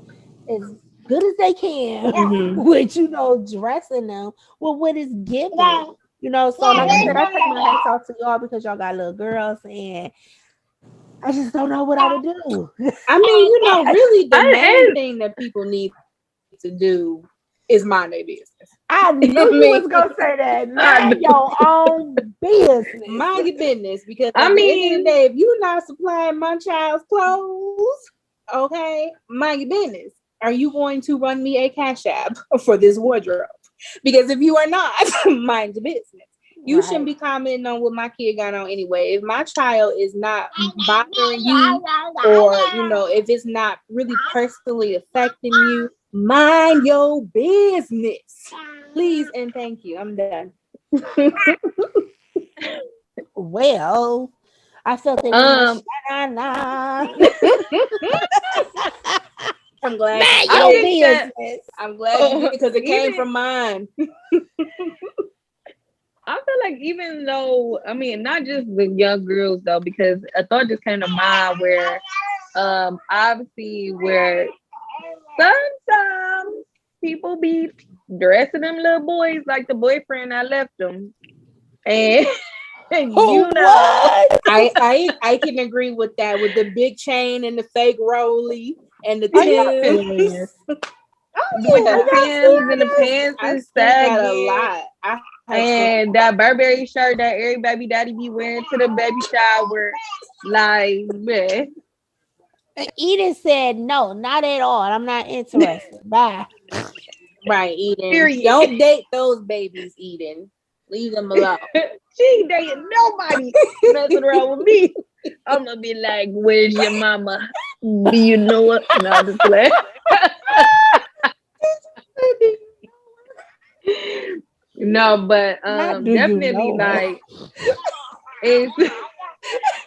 as good as they can Mm-hmm. with dressing them with what is given. So like I said, I take my hats off to y'all because y'all got little girls, and I just don't know what I would do. I mean, really the main And thing that people need to do is mind their business. I I knew you mean, was gonna say that. I, Mind your own business. mind your business, because I at the end of the mean, day, if you're not supplying my child's clothes, okay, mind your business. Are you going to run me a cash app for this wardrobe? Because if you are not, mind your business. You shouldn't Right. be commenting on what my kid got on anyway. If my child is not bothering you, or if it's not really personally affecting you, mind your business. Please and thank you. I'm done. Well, I felt it in my um, shana. I'm glad Mind you I your did. think that business. I'm glad you did, because it came even from mine. I feel like even though I mean not just with young girls though, because a thought just came to mind where obviously where sometimes people be dressing them little boys like the boyfriend I left them, and Oh, you know what? I can agree with that, with the big chain and the fake rolly and the Are y'all Timbs. serious? with Are the y'all Timbs and the serious? pants I've is seen that a sagging. lot. I have seen And that Burberry shirt that every baby daddy be wearing to the baby shower, like man, Edith said no, not at all. I'm not interested. Bye. right, Eden. period. Don't date those babies, Eden. Leave them alone. She ain't dating nobody messing around with me. I'm gonna be like, "Where's your mama? Do you know what?" No, I'm just playing. No, but Not do you definitely know her? like it's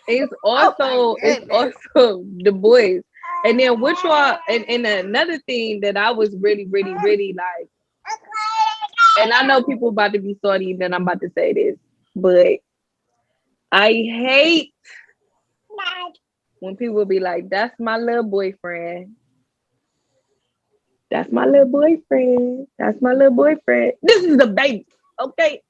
it's Oh my goodness. also the boys. And then which one and another thing that I was really like, and I know people about to be salty that I'm about to say this, but I hate when people be like, "That's my little boyfriend. That's my little boyfriend. That's my little boyfriend. This is a baby, okay?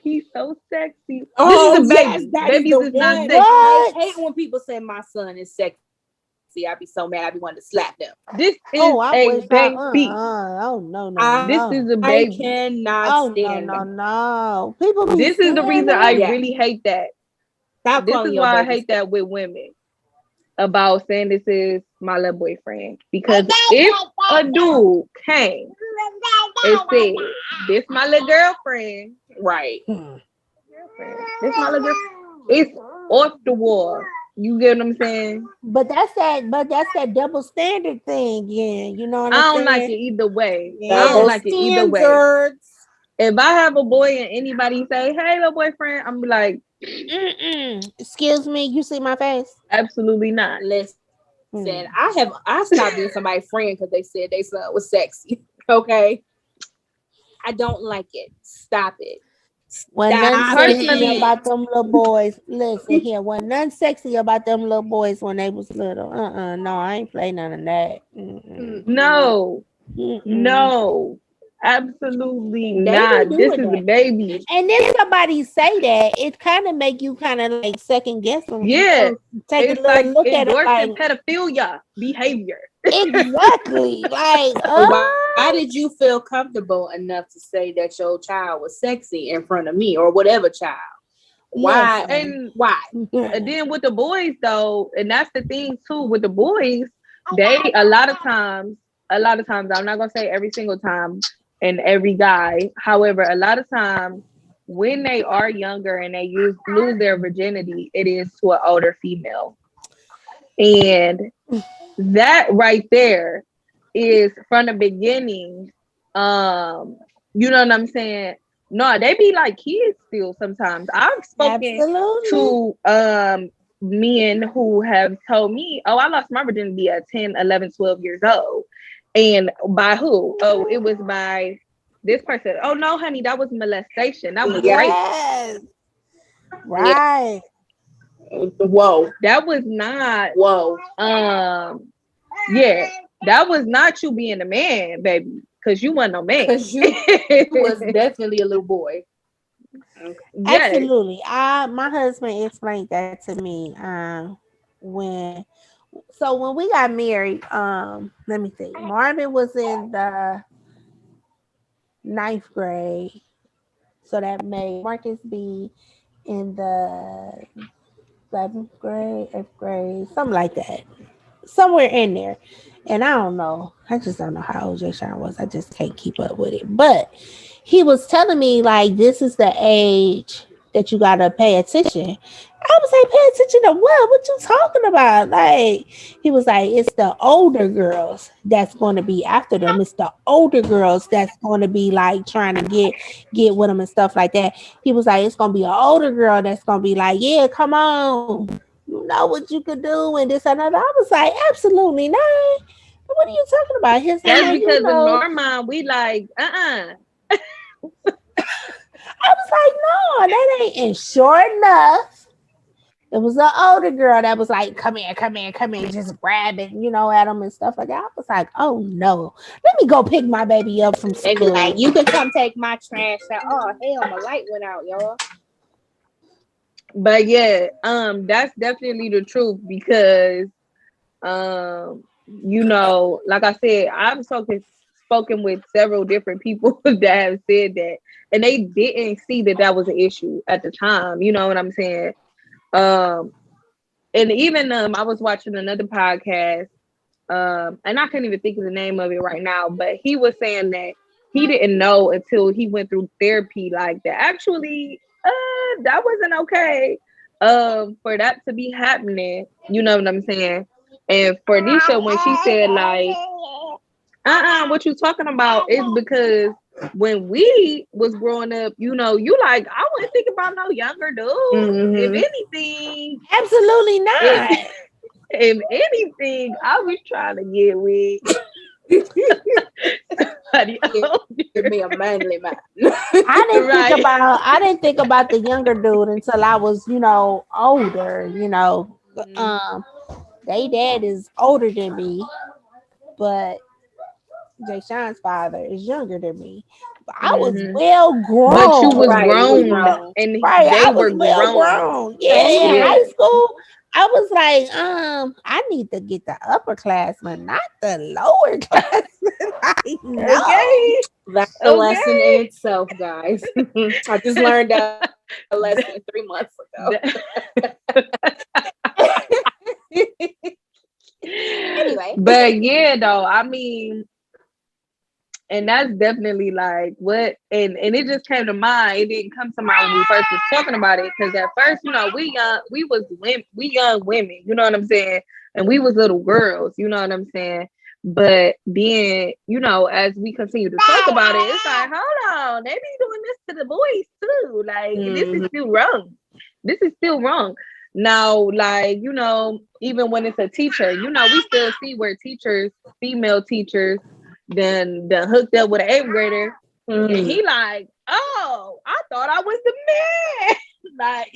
He's so sexy. This is Oh a yes, baby. that is Babies the is not one. sexy. I What? hate when people say my son is sexy. I'd be so mad. I'd be wanting to slap them. This is Oh, I a wish I baby. Oh no, no, This I is no. a baby. cannot Oh no, stand no, them. no. People be This is the saying reason I that. Yeah, really hate that. stop This calling is your why I baby hate sexy. that with women about saying this is my little boyfriend. Because if a dude came and said, "This my little girlfriend," Right. Hmm. this my little girl, it's off the wall. You get what I'm saying? But that's that double standard thing. Yeah, you know what I I'm don't like it saying? either way. I don't Double Yes. like it either way. standards. If I have a boy and anybody say, "Hey, little boyfriend," I'm be like, Mm-mm. Excuse me, you see my face? absolutely not. Listen, Hmm. I stopped being somebody's friend because they said they son was sexy. Okay. I don't like it. Stop it. When nothing Stop sexy Personally, it. about them little boys. Listen here, when nothing sexy about them little boys when they was little. No, I ain't play none of that. no, Mm-mm. no, absolutely They be not. This doing is a that. baby. And if somebody say that, it kind of make you kind of like second guess them. You Yeah, know, take a it's like little look at it like endorsing pedophilia behavior. exactly, like Why did you feel comfortable enough to say that your child was sexy in front of me or whatever child? Why? listen. And Why? then with the boys though, and that's the thing too with the boys, they a lot of times, I'm not gonna say every single time and every guy. However, a lot of times when they are younger and they lose their virginity, it is to an older female. And that right there is from the beginning. Um, you know what I'm saying? No, they be like kids still sometimes. I've spoken Absolutely. to men who have told me, oh, I lost my virginity at 10, 11, 12 years old. And by who? Oh, it was by this person. Oh no, honey, that was molestation. That was Yeah. rape. Yes. Yeah. Right. Whoa. That was not Whoa. yeah, that was not you being a man, baby, because you wasn't no man. Because you was definitely a little boy. Okay. Yes. Absolutely. My husband explained that to me. When when we got married, let me think. Marvin was in the ninth grade, so that made Marcus be in the seventh grade, eighth grade, something like that, somewhere in there. And I don't know. I just don't know how old Jay Sean was. I just can't keep up with it. But he was telling me like this is the age that you gotta pay attention. I was like, pay attention to what? What you talking about? Like he was like, it's the older girls that's going to be after them. It's the older girls that's going to be like trying to get with them and stuff like that. He was like, it's going to be an older girl that's going to be like, yeah, come on, you know what you could do and this and that. I was like, absolutely not. What are you talking about? He's That's like, you because in know, Norma, we like, I was like, no, that ain't. And sure enough, it was an older girl that was like, come here, come here, come here, just grabbing, at him and stuff like that. I was like, oh no, let me go pick my baby up from They be like, school. you can come take my trash out. Oh hell, my light went out, y'all. but yeah, that's definitely the truth because, like I said, I've spoken with several different people that have said that, and they didn't see that that was an issue at the time. You know what I'm saying? Um, and even I was watching another podcast, and I can't even think of the name of it right now, but he was saying that he didn't know until he went through therapy, like that actually, that wasn't okay, for that to be happening. You know what I'm saying? And for Nisha, when she said like, what you talking about is because when we was growing up, you like, I wouldn't think about no younger dude. If anything, Absolutely not. if anything, I was trying to get with somebody Give older. me a manly man. Right. I didn't think about the younger dude until I was, older, they dad is older than me, but Jay Sean's father is younger than me. But I was Hmm. well But you was grown. Right, you was grown wrong. and Right. they I were was well grown. grown. Yeah, Oh in yeah. Yeah. high school, I was like, I need to get the upperclassmen, not the lower classmen. Like, no. Okay. That's a lesson in Okay. itself, guys. I just learned that lesson 3 months ago. Anyway. But yeah, though, I mean, and that's definitely like what, and it just came to mind. It didn't come to mind when we first was talking about it because at first, we young women, you know what I'm saying, and we was little girls, you know what I'm saying. But then, as we continue to talk about it, it's like, hold on, they be doing this to the boys too. Like, this is still wrong. This is still wrong. Now, like, even when it's a teacher, we still see where female teachers, then hooked up with an eighth grader, and he like, oh, oh, I thought I was the man. Like,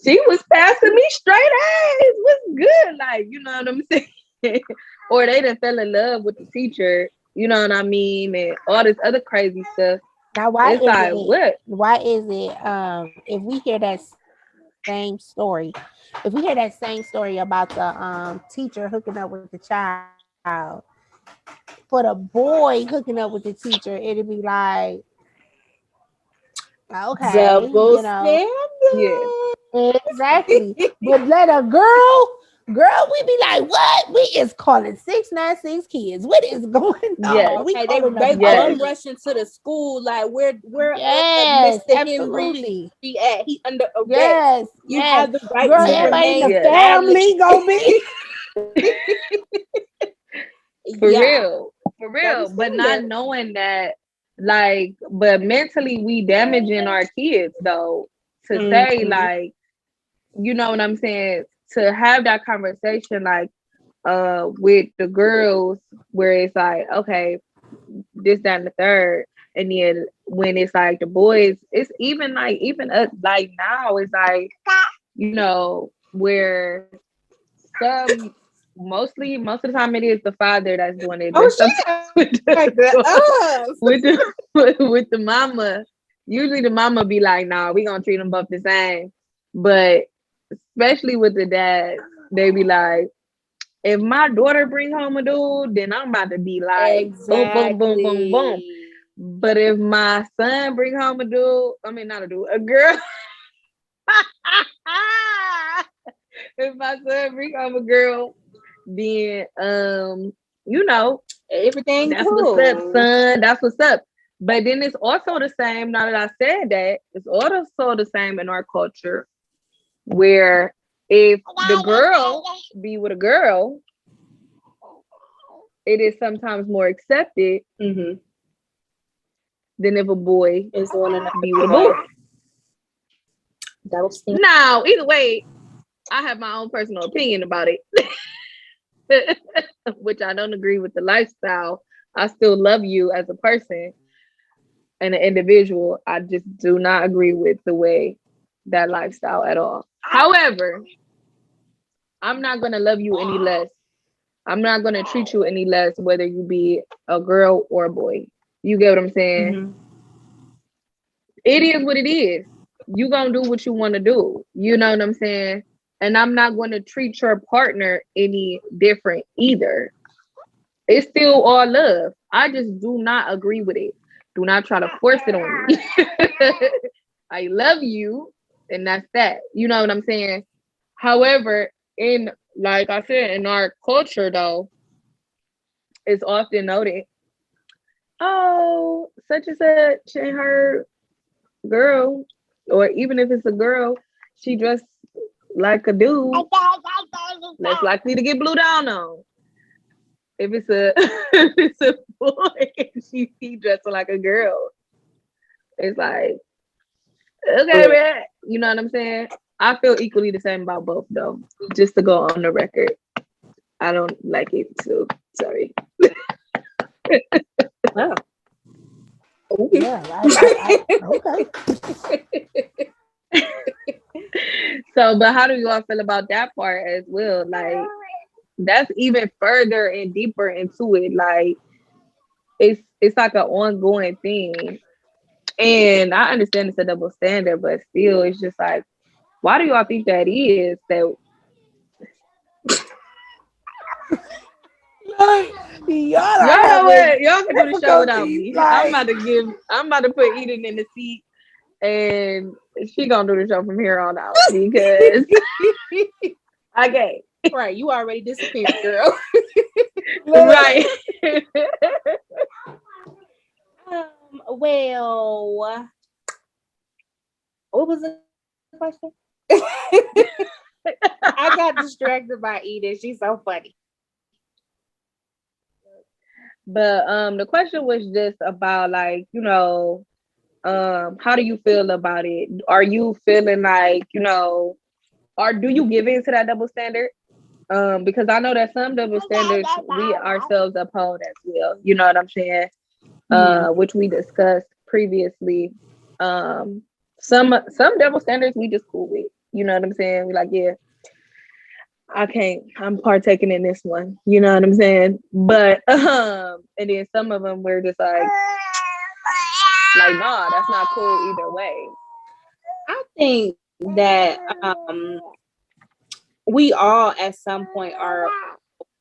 she was passing me straight A's. What's good? Like, you know what I'm saying? Or they done fell in love with the teacher, you know what I mean? And all this other crazy stuff. Now, why It's is like, it? what? Why is it? If we hear that same story, if we hear that same story about the teacher hooking up with the child, for the boy hooking up with the teacher, it'd be like, okay, Double standard. Yeah. exactly. But let a girl, we be like, what? We is calling 696 kids. What is going Yes. on? We Okay, calling the they Yes. bum rushing to the school like where yes, Mr. Henry absolutely. at? He under arrest. Yes, You yes. have the right Girl, to Yes. everybody in remain the Yes. family gonna be. For Yeah, real. For double real. But not standard. knowing that, like, but mentally we damaging our kids though. To say, Mhm. like, you know what I'm saying? To have that conversation, like, with the girls, where it's like, okay, this, that, and the third. And then when it's like the boys, it's even like, even us, like now, it's like, you know, where some, most of the time it is the father that's doing it. Oh, But she sometimes like us. with the with the mama, usually the mama be like, nah, we gonna treat them both the same. But especially with the dad, they be like, if my daughter bring home a dude, then I'm about to be like, boom, boom, boom, boom, boom. Exactly. But if my son bring home a dude, I mean not a dude, a girl. If my son bring home a girl, then you know, Everything that's what's up, cool. son. That's what's up. But then it's also the same. Now that I said that, it's also the same in our culture, where if the girl be with a girl, it is sometimes more accepted Mm-hmm. than if a boy Is one another be with a boy. boy. Double standard. Now, either way, I have my own personal opinion about it, which I don't agree with the lifestyle. I still love you as a person and an individual. I just do not agree with the way that lifestyle at all. However, I'm not going to love you any less. I'm not going to treat you any less, whether you be a girl or a boy. You get what I'm saying? Mm-hmm. It is what it is. You gonna do what you want to do. You know what I'm saying? And I'm not going to treat your partner any different either. It's still all love. I just do not agree with it. Do not try to force it on me. I love you, and that's that. You know what I'm saying? However, in, like I said, in our culture though, it's often noted, oh, such and such and her girl, or even if it's a girl, she dressed like a dude, less likely to get blew down on. If it's a if it's a boy and she dressing like a girl, it's like, okay, man. You know what I'm saying? I feel equally the same about both though. Just to go on the record. I don't like it too. Sorry. Wow. Yeah, okay. So, but how do you all feel about that part as well? Like, that's even further and deeper into it. Like, it's like an ongoing thing. And I understand it's a double standard, but still, it's just like, why do y'all think that is? That Like, y'all y'all are know having what? Y'all can do the show without difficulties. me. Like, I'm about to put Eden in the seat, and she gonna do the show from here on out because okay, Right, you already disappeared, girl. right. Well, what was the question? I got distracted by Edith. She's so funny. But the question was just about, like, you know, how do you feel about it? Are you feeling like, you know, or do you give in to that double standard? Because I know that some double standards we ourselves uphold as well. You know what I'm saying? Mhm. Which we discussed. previously. Some double standards we just cool with. You know what I'm saying? We like, yeah, I can't. I'm partaking in this one. You know what I'm saying? But and then some of them we're just like, nah, that's not cool either way. I think that we all at some point are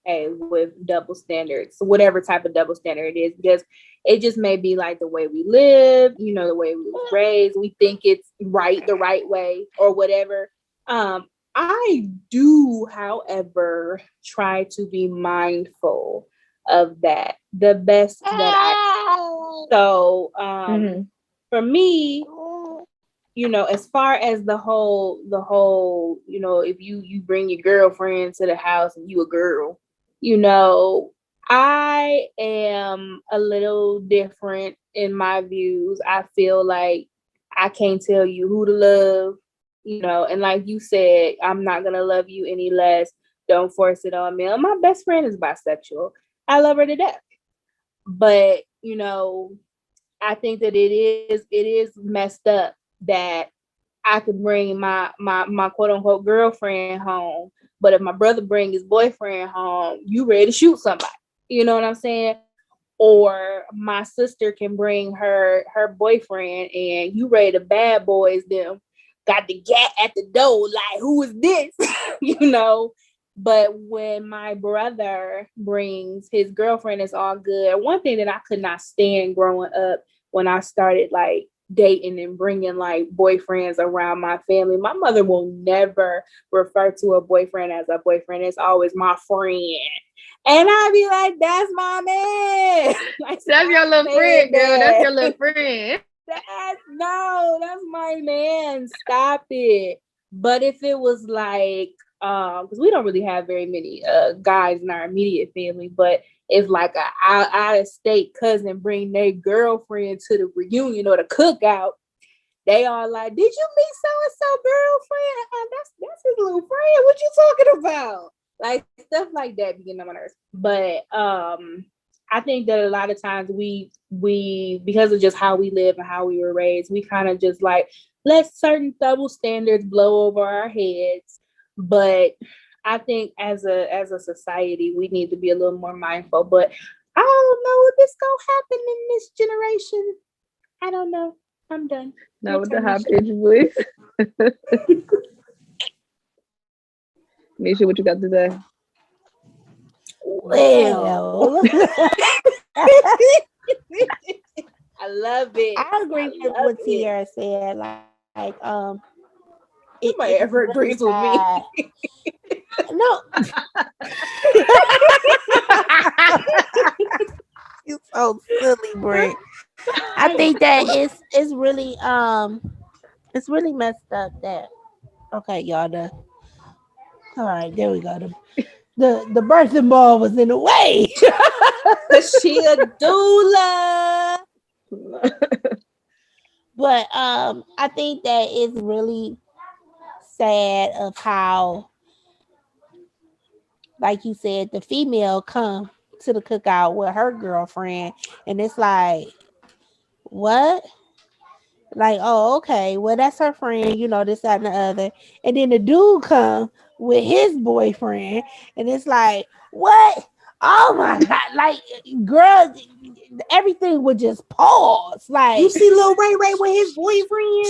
okay with double standards, whatever type of double standard it is, because it just may be like the way we live, you know, the way we was raised. We think it's right, the right way, or whatever. I do, however, try to be mindful of that the best that I. So, for me, you know, as far as the whole, you know, if you bring your girlfriend to the house and you a girl, you know, I am a little different in my views. I feel like I can't tell you who to love, you know, and like you said, I'm not gonna love you any less. Don't force it on me. My best friend is bisexual. I love her to death. But, you know, I think that it is messed up that I could bring my quote unquote girlfriend home, but if my brother bring his boyfriend home, you ready to shoot somebody. You know what I'm saying? Or my sister can bring her boyfriend and you ready to bad boys them. Got the gat at the door, like, who is this? You know? But when my brother brings his girlfriend, it's all good. One thing that I could not stand growing up when I started like dating and bringing like boyfriends around my family, my mother will never refer to a boyfriend as a boyfriend. It's always my friend. And I'd be like, that's my man. Like, that's your little friend, girl. That's your little friend. That's my man. Stop it. But if it was like, because we don't really have very many guys in our immediate family, but if like a out of state cousin bring their girlfriend to the reunion or the cookout, they are like, did you meet so and so girlfriend? That's his little friend. What you talking about? Like stuff like that begin on my nerves. But I think that a lot of times we because of just how we live and how we were raised, we kind of just like let certain double standards blow over our heads. But I think as a society, we need to be a little more mindful. But I don't know if it's gonna happen in this generation. I don't know. I'm done. Not with the high pitched voice. Misha, what you got to say? Well, I love it. I agree with what Tiara said. Like Nobody ever agrees with me. No. You're so silly, Britt. I think that it's really messed up that okay, y'all all right, there we go. The birthing ball was in the way. She a doula. But I think that it's really sad of how, like you said, the female come to the cookout with her girlfriend, and it's like, what? Like, oh, okay, well, that's her friend, you know, this, that, and the other. And then the dude come with his boyfriend, and it's like, what? Oh my God. Like, girl, everything would just pause. Like, you see Lil Ray with his boyfriend?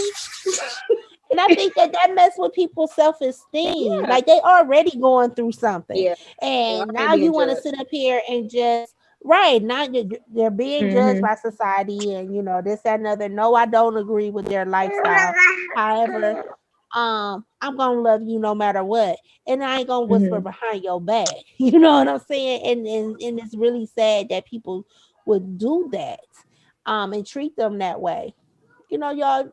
And I think that messes with people's self-esteem. Yeah. Like, they already going through something. Yeah. And now you want to sit up here and just, right, now they're being judged by society and, you know, this, that, and other. No, I don't agree with their lifestyle. However, I'm going to love you no matter what. And I ain't going to whisper behind your back. You know what I'm saying? And it's really sad that people would do that and treat them that way. You know, y'all,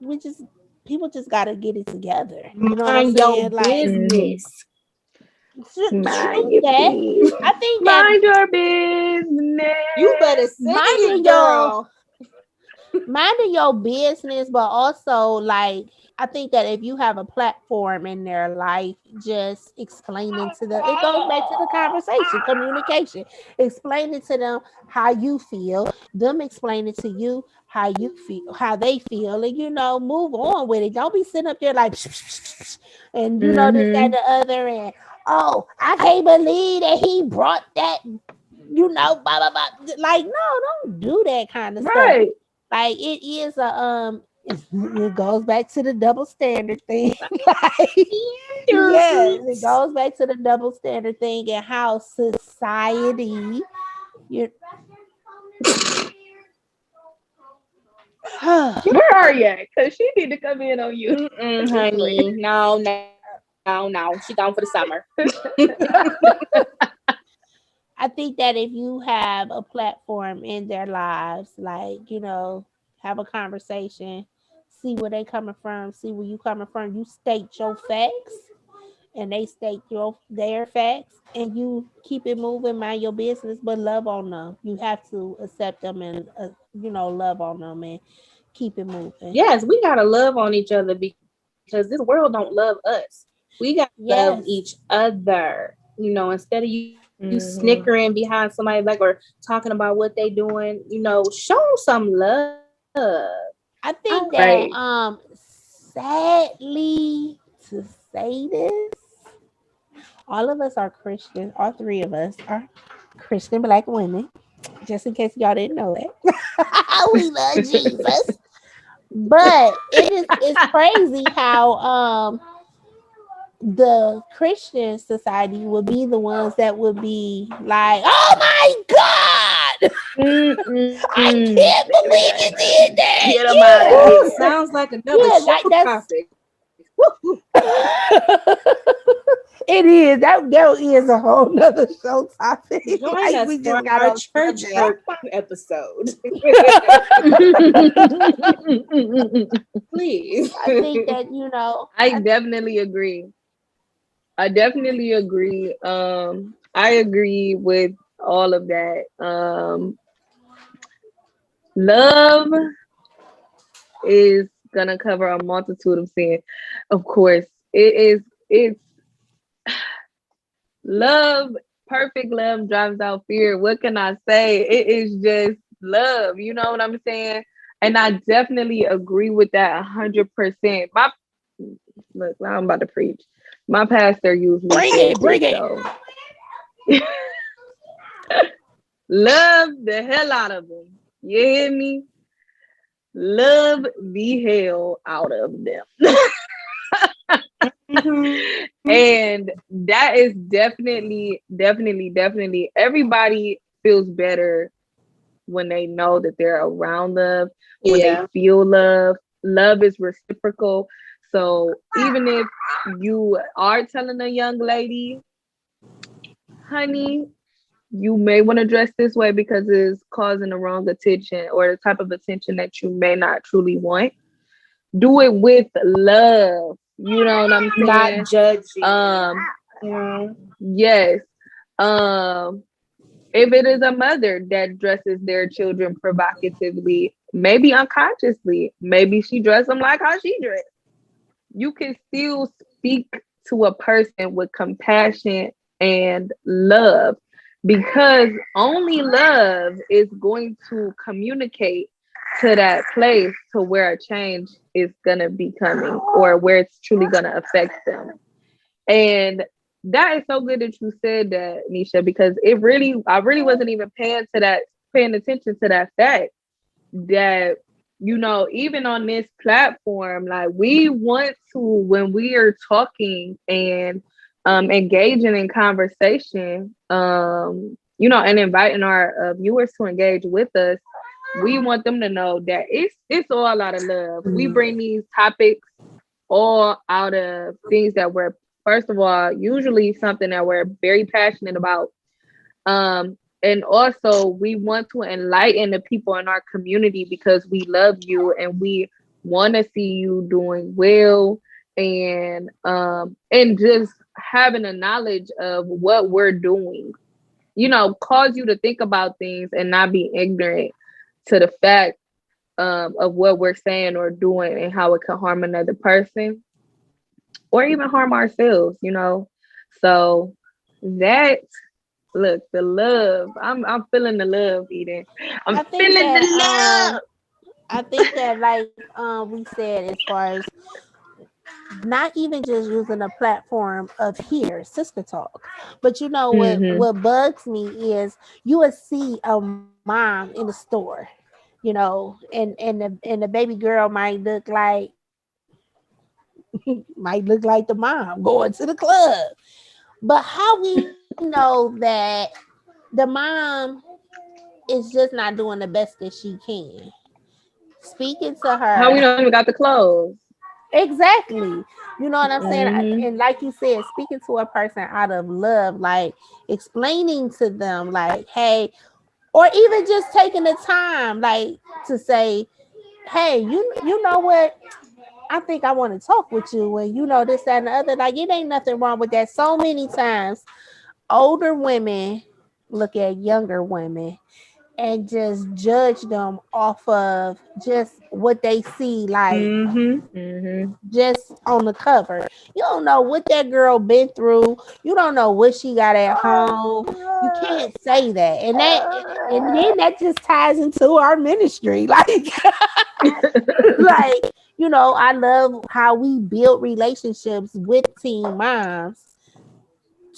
people just got to get it together. You know what I'm saying? Like, business. Mind your business. I think mind your business. You better minding minding your business, but also like I think that if you have a platform in their life, just explaining to them, it goes back to the conversation, communication, explaining to them how you feel, them explaining to you how you feel, how they feel, and move on with it. Don't be sitting up there like, and this, that, Mm-hmm. the other, and oh, I can't believe that he brought that, blah blah blah. Like, no, don't do that kind of stuff. Right. Like, it is it goes back to the double standard thing. Like, yes, it goes back to the double standard thing and how society, you Where are you at? Because she need to come in on you. Honey, no. She gone for the summer. I think that if you have a platform in their lives, like, have a conversation, see where they coming from, see where you coming from, you state your facts and they state their facts, and you keep it moving, mind your business, but love on them. You have to accept them and love on them and keep it moving. Yes, we gotta love on each other because this world don't love us. We gotta love each Yes. other. Instead of you snickering Mm-hmm. behind somebody back or talking about what they doing, show some love. I I think that Right. sadly to say this, all of us are Christians. All three of us are Christian Black women. Just in case y'all didn't know that. We love Jesus. But it's crazy how the Christian society would be the ones that would be like, "Oh my God, I Mm-mm. can't believe you did that." Get them out of Yeah, Ooh, here. sounds like another yeah, show like that's topic. Woo. it is. That is a whole nother show topic. Join Like, us we for just got our on church subject. hurt episode. Please. I think that I definitely agree. I definitely agree. I agree with all of that. Love is gonna cover a multitude of sin. Of course, it is. It's love. Perfect love drives out fear. What can I say? It is just love. You know what I'm saying? And I definitely agree with that 100%. My look, now I'm about to preach. My pastor usually bring says it, this bring it. though. Love the hell out of them. You hear me? Love the hell out of them. Mhm. And that is definitely everybody feels better when they know that they're around love, when they Yeah. feel love. Love is reciprocal. So even if you are telling a young lady, honey, you may want to dress this way because it's causing the wrong attention or the type of attention that you may not truly want. Do it with love. You know what I'm Not saying? judging. Um, Yeah. yes. Um, if it is a mother that dresses their children provocatively, maybe unconsciously, maybe she dressed them like how she dressed. You can still speak to a person with compassion and love, because only love is going to communicate to that place to where a change is going to be coming, or where it's truly going to affect them. And that is so good that you said that, Nisha, because I really wasn't even paying attention to that fact that, even on this platform, like, we want to, when we are talking and engaging in conversation, and inviting our viewers to engage with us, we want them to know that it's all out of love. We bring these topics all out of things that we're, first of all, usually something that we're very passionate about. And also, we want to enlighten the people in our community because we love you and we want to see you doing well, and just having a knowledge of what we're doing, cause you to think about things and not be ignorant to the fact of what we're saying or doing and how it can harm another person or even harm ourselves, you know. So that look, the love. I'm feeling the love, Eden. I'm I think feeling that the like we said, as far as not even just using a platform of here, Sister Talk, but you know love. what bugs me is you would see a mom in the store, you know, and the baby girl might look like might look like the mom going to the club. But how we know that the mom is just not doing the best that she can? Speaking to How her, we don't even got the clothes. exactly. You know what I'm saying? Mm-hmm. And like you said, speaking to a person out of love, like explaining to them, like, hey, or even just taking the time, like to say, hey, you know what? I think I want to talk with you, and you know this, that, and the other. Like, it ain't nothing wrong with that. So many times, older women look at younger women and just judge them off of just what they see, like Mm-hmm. Mm-hmm. just on the cover. You don't know what that girl been through. You don't know what she got at home. You can't say that. And then that just ties into our ministry. Like, you know, I love how we build relationships with teen moms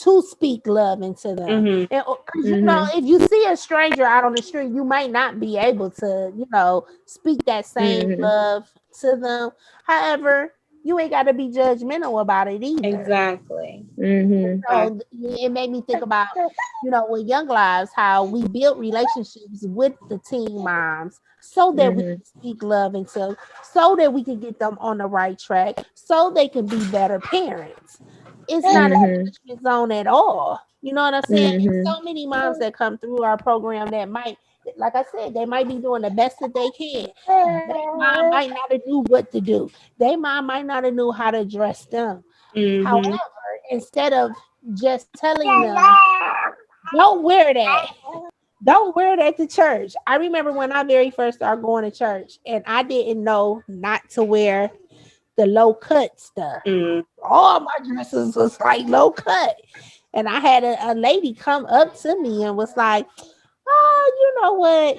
to speak love into them. Mm-hmm. And because you know, Mm-hmm. if you see a stranger out on the street, you might not be able to, you know, speak that same Mm-hmm. love to them. However, you ain't got to be judgmental about it either. Exactly. Mm-hmm. So it made me think about, you know, with Young Lives, how we build relationships with the teen moms so that we Mm-hmm. can speak love into, so that we can get them on the right track, so they can be better parents. It's not a Mm-hmm. judgment zone at all. You know what I'm saying? And Mm-hmm. so many moms that come through our program that might, like I said, they might be doing the best that they can. They mom might not have knew what to do. They mom might not have knew how to dress them. Mm-hmm. However, instead of just telling them, don't wear that, don't wear that to church. I remember when I very first started going to church and I didn't know not to wear the low cut stuff. Mm-hmm. All my dresses was like low cut. And I had a lady come up to me and was like, oh, you know what?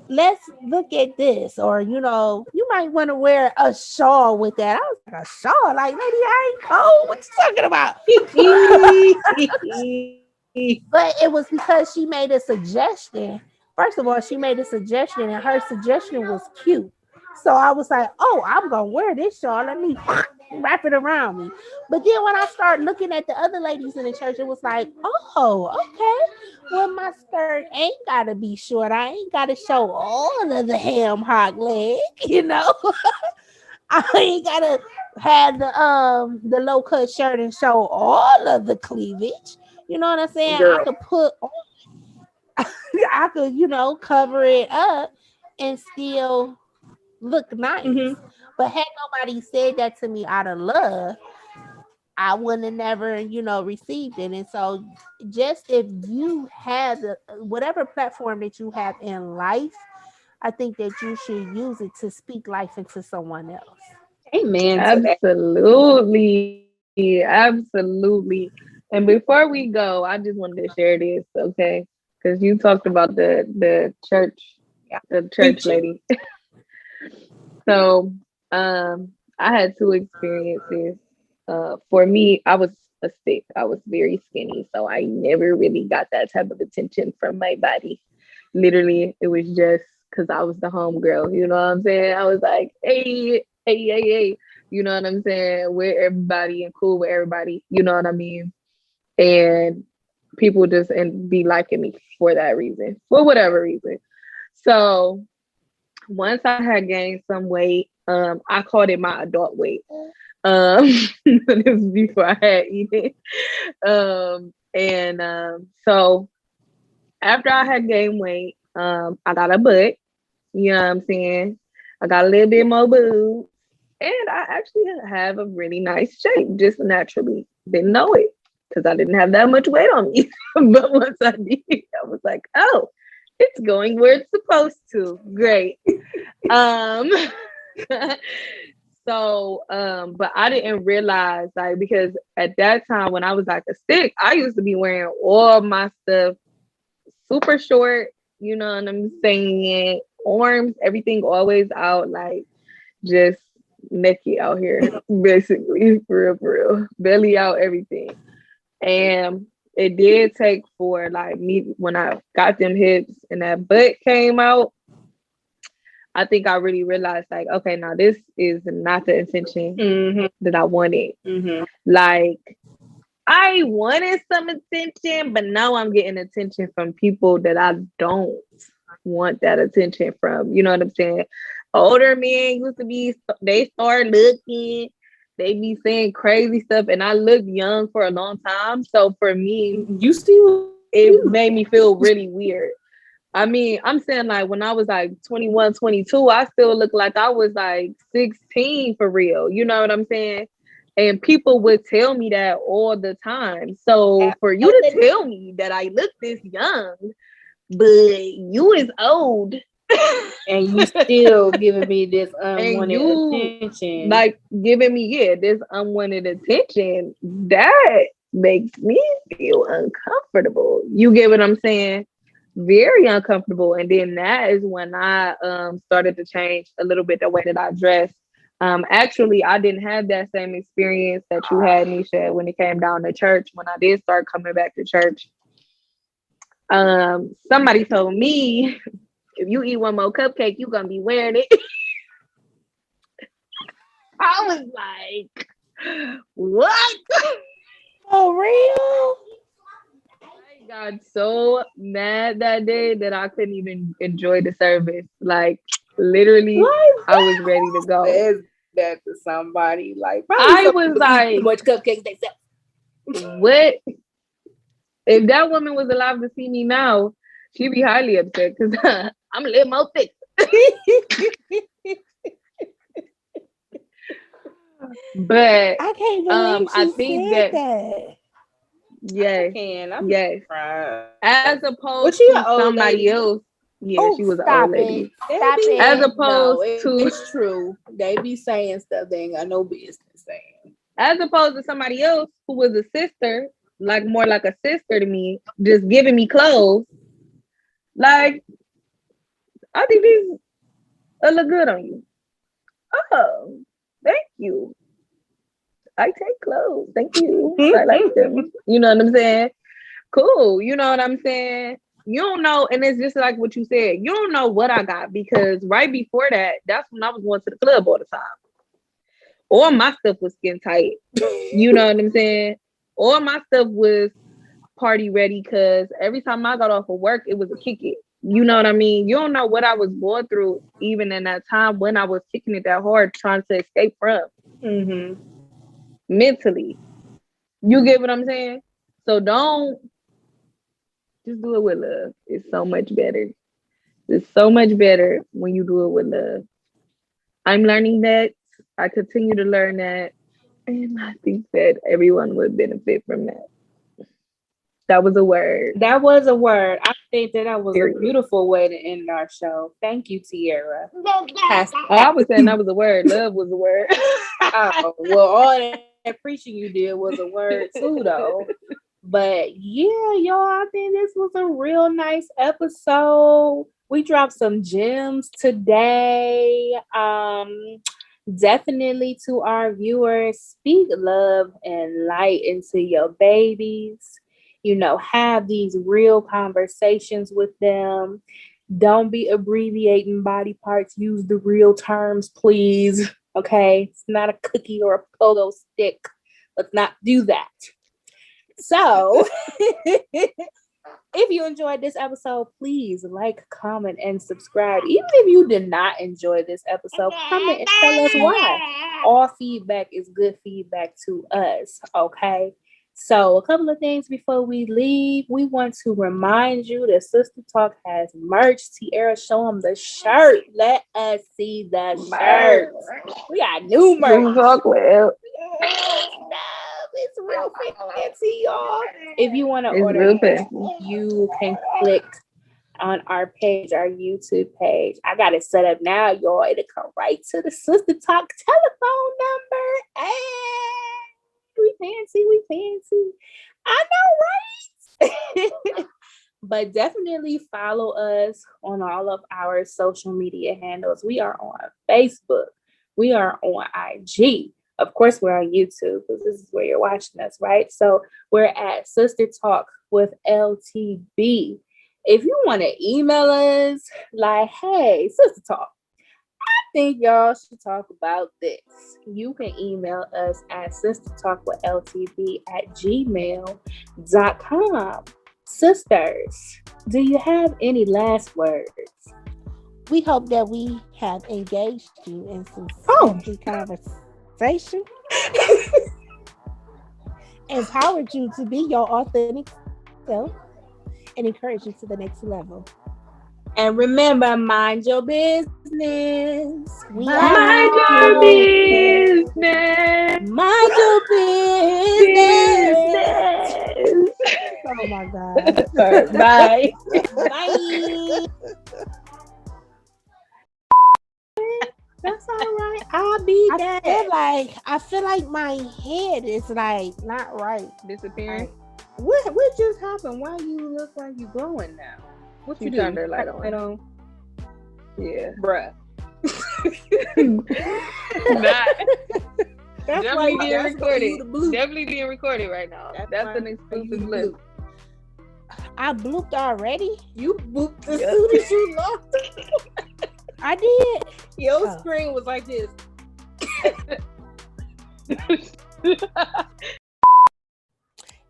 Let's look at this. Or, you know, you might want to wear a shawl with that. I was like, a shawl? Like, lady, I ain't cold. What you talking about? But it was because she made a suggestion. First of all, she made a suggestion, and her suggestion was cute. So I was like, oh, I'm gonna wear this shawl. Let me wrap it around me. But then when I started looking at the other ladies in the church, it was like, oh, okay. Well, my skirt ain't gotta be short. I ain't gotta show all of the ham hock leg, you know. I ain't gotta have the low cut shirt and show all of the cleavage. You know what I'm saying? I Girl. could put I could, you know, cover it up and still look nice. Mm-hmm. But had nobody said that to me out of love, I wouldn't have never, you know, received it. And so just if you have whatever platform that you have in life, I think that you should use it to speak life into someone else. Amen to that. Absolutely. Absolutely. And before we go, I just wanted to share this, okay? Because you talked about Yeah. the church Preach it. lady. So, I had two experiences. For me, I was a stick. I was very skinny, so I never really got that type of attention from my body. Literally, it was just because I was the homegirl. You know what I'm saying? I was like, hey, hey, hey, hey. You know what I'm saying? With everybody and cool with everybody. You know what I mean? And people just and be liking me for that reason, for whatever reason. So once I had gained some weight, I called it my adult weight. This was before I had eaten. And so after I had gained weight, I got a butt. You know what I'm saying? I got a little bit more boobs, and I actually have a really nice shape, just naturally. Didn't know it because I didn't have that much weight on me. But once I did, I was like, oh. It's going where it's supposed to. Great. Um but I didn't realize, like, because at that time when I was like a stick, I used to be wearing all my stuff super short, you know what I'm saying? Arms, everything always out, like just naked out here, basically, for real. Belly out, everything. And it did take for like me when I got them hips and that butt came out. I think I really realized, like, okay, now this is not the intention that I wanted. Like, I wanted some attention, but now I'm getting attention from people that I don't want that attention from. You know what I'm saying? Older men used to be, they start looking, they be saying crazy stuff, and I looked young for a long time. So for me, you still it made me feel really weird. I mean, I'm saying, like, when I was like 21, 22, I still look like I was like 16 for real. You know what I'm saying? And people would tell me that all the time. So for you to tell me that I look this young, but you is old, and you still giving me this unwanted attention, like giving me this unwanted attention, that makes me feel uncomfortable. You get what I'm saying? Very uncomfortable. And then that is when I started to change a little bit the way that I dress. Actually, I didn't have that same experience that you had, Nisha, when it came down to church. When I did start coming back to church, somebody told me, if you eat one more cupcake, you're gonna be wearing it. I was like, what? For real? I got so mad that day that I couldn't even enjoy the service. Like, literally, I was ready to go. Says that to somebody, like, I was like, too much cupcakes they sell. What? If that woman was alive to see me now, she'd be highly upset because I'm a little more thick. But I can't believe I she think said that yes, yes, as opposed to somebody else. Yeah, she was an old lady. Stop it. As opposed to, it's true. They be saying stuff they ain't got no business saying. As opposed to somebody else who was a sister, like more like a sister to me, just giving me clothes. Like, I think these look good on you. Oh, thank you. I take clothes. Thank you. I like them. You know what I'm saying? Cool. You know what I'm saying? You don't know, and it's just like what you said. You don't know what I got because right before that, that's when I was going to the club all the time. All my stuff was skin tight. You know what I'm saying? All my stuff was party ready because every time I got off of work, it was a kick it. You know what I mean? You don't know what I was going through even in that time when I was kicking it that hard, trying to escape from. Mentally. You get what I'm saying? So don't just do it with love. It's so much better. It's so much better when you do it with love. I'm learning that. I continue to learn that. And I think that everyone would benefit from that. That was a word. That was a word. I think that was a beautiful way to end our show. Thank you, Tierra. I was saying that was a word. Love was a word. Oh, well, all that preaching you did was a word too, though. But yeah, y'all, I think this was a real nice episode. We dropped some gems today. Definitely to our viewers, speak love and light into your babies. You know, have these real conversations with them. Don't be abbreviating body parts. Use the real terms, please. Okay, it's not a cookie or a pogo stick. Let's not do that. So, if you enjoyed this episode, please like, comment, and subscribe. Even if you did not enjoy this episode, comment and tell us why. All feedback is good feedback to us, okay? So, a couple of things before we leave. We want to remind you that Sister Talk has merch. Tierra, show them the shirt. Let us see the shirt. We got new merch. It's real fancy, y'all. If you want to order, you can click on our page, our YouTube page. I got it set up now, y'all. It'll come right to the Sister Talk telephone number. Hey, we fancy. I know, right? But definitely follow us on all of our social media handles. We are on Facebook. We are on IG. Of course, we're on YouTube because this is where you're watching us, right? So we're at Sister Talk with LTB. If you want to email us, like, hey, Sister Talk, I think y'all should talk about this. You can email us at sistertalkwithltb@gmail.com. Sisters, do you have any last words? We hope that we have engaged you in some sexy conversation, empowered you to be your authentic self, and encourage you to the next level. And remember, mind your business. Mind your business. Mind your business. Oh my God. Bye. Bye. That's all right. I'll be there. I feel like my head is like not right. Disappearing. What just happened? Why you look like you glowing now? What you turned do? her light on. Yeah, bruh. Nah. That's Definitely why being recorded. Blue. Definitely being recorded right now. That's an exclusive blip. I blooped already. You blooped as soon as you looked. I did. Your screen was like this.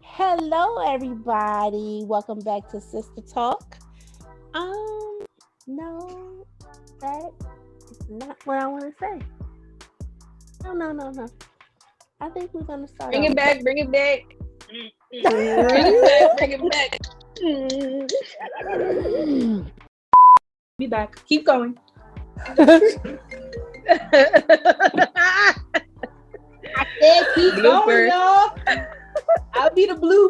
Hello, everybody. Welcome back to Sister Talk. No, that is not what I want to say. No. I think we're gonna start. Bring it back. Bring it back. Be back. Keep going. I said keep going, y'all. I'll be the blue.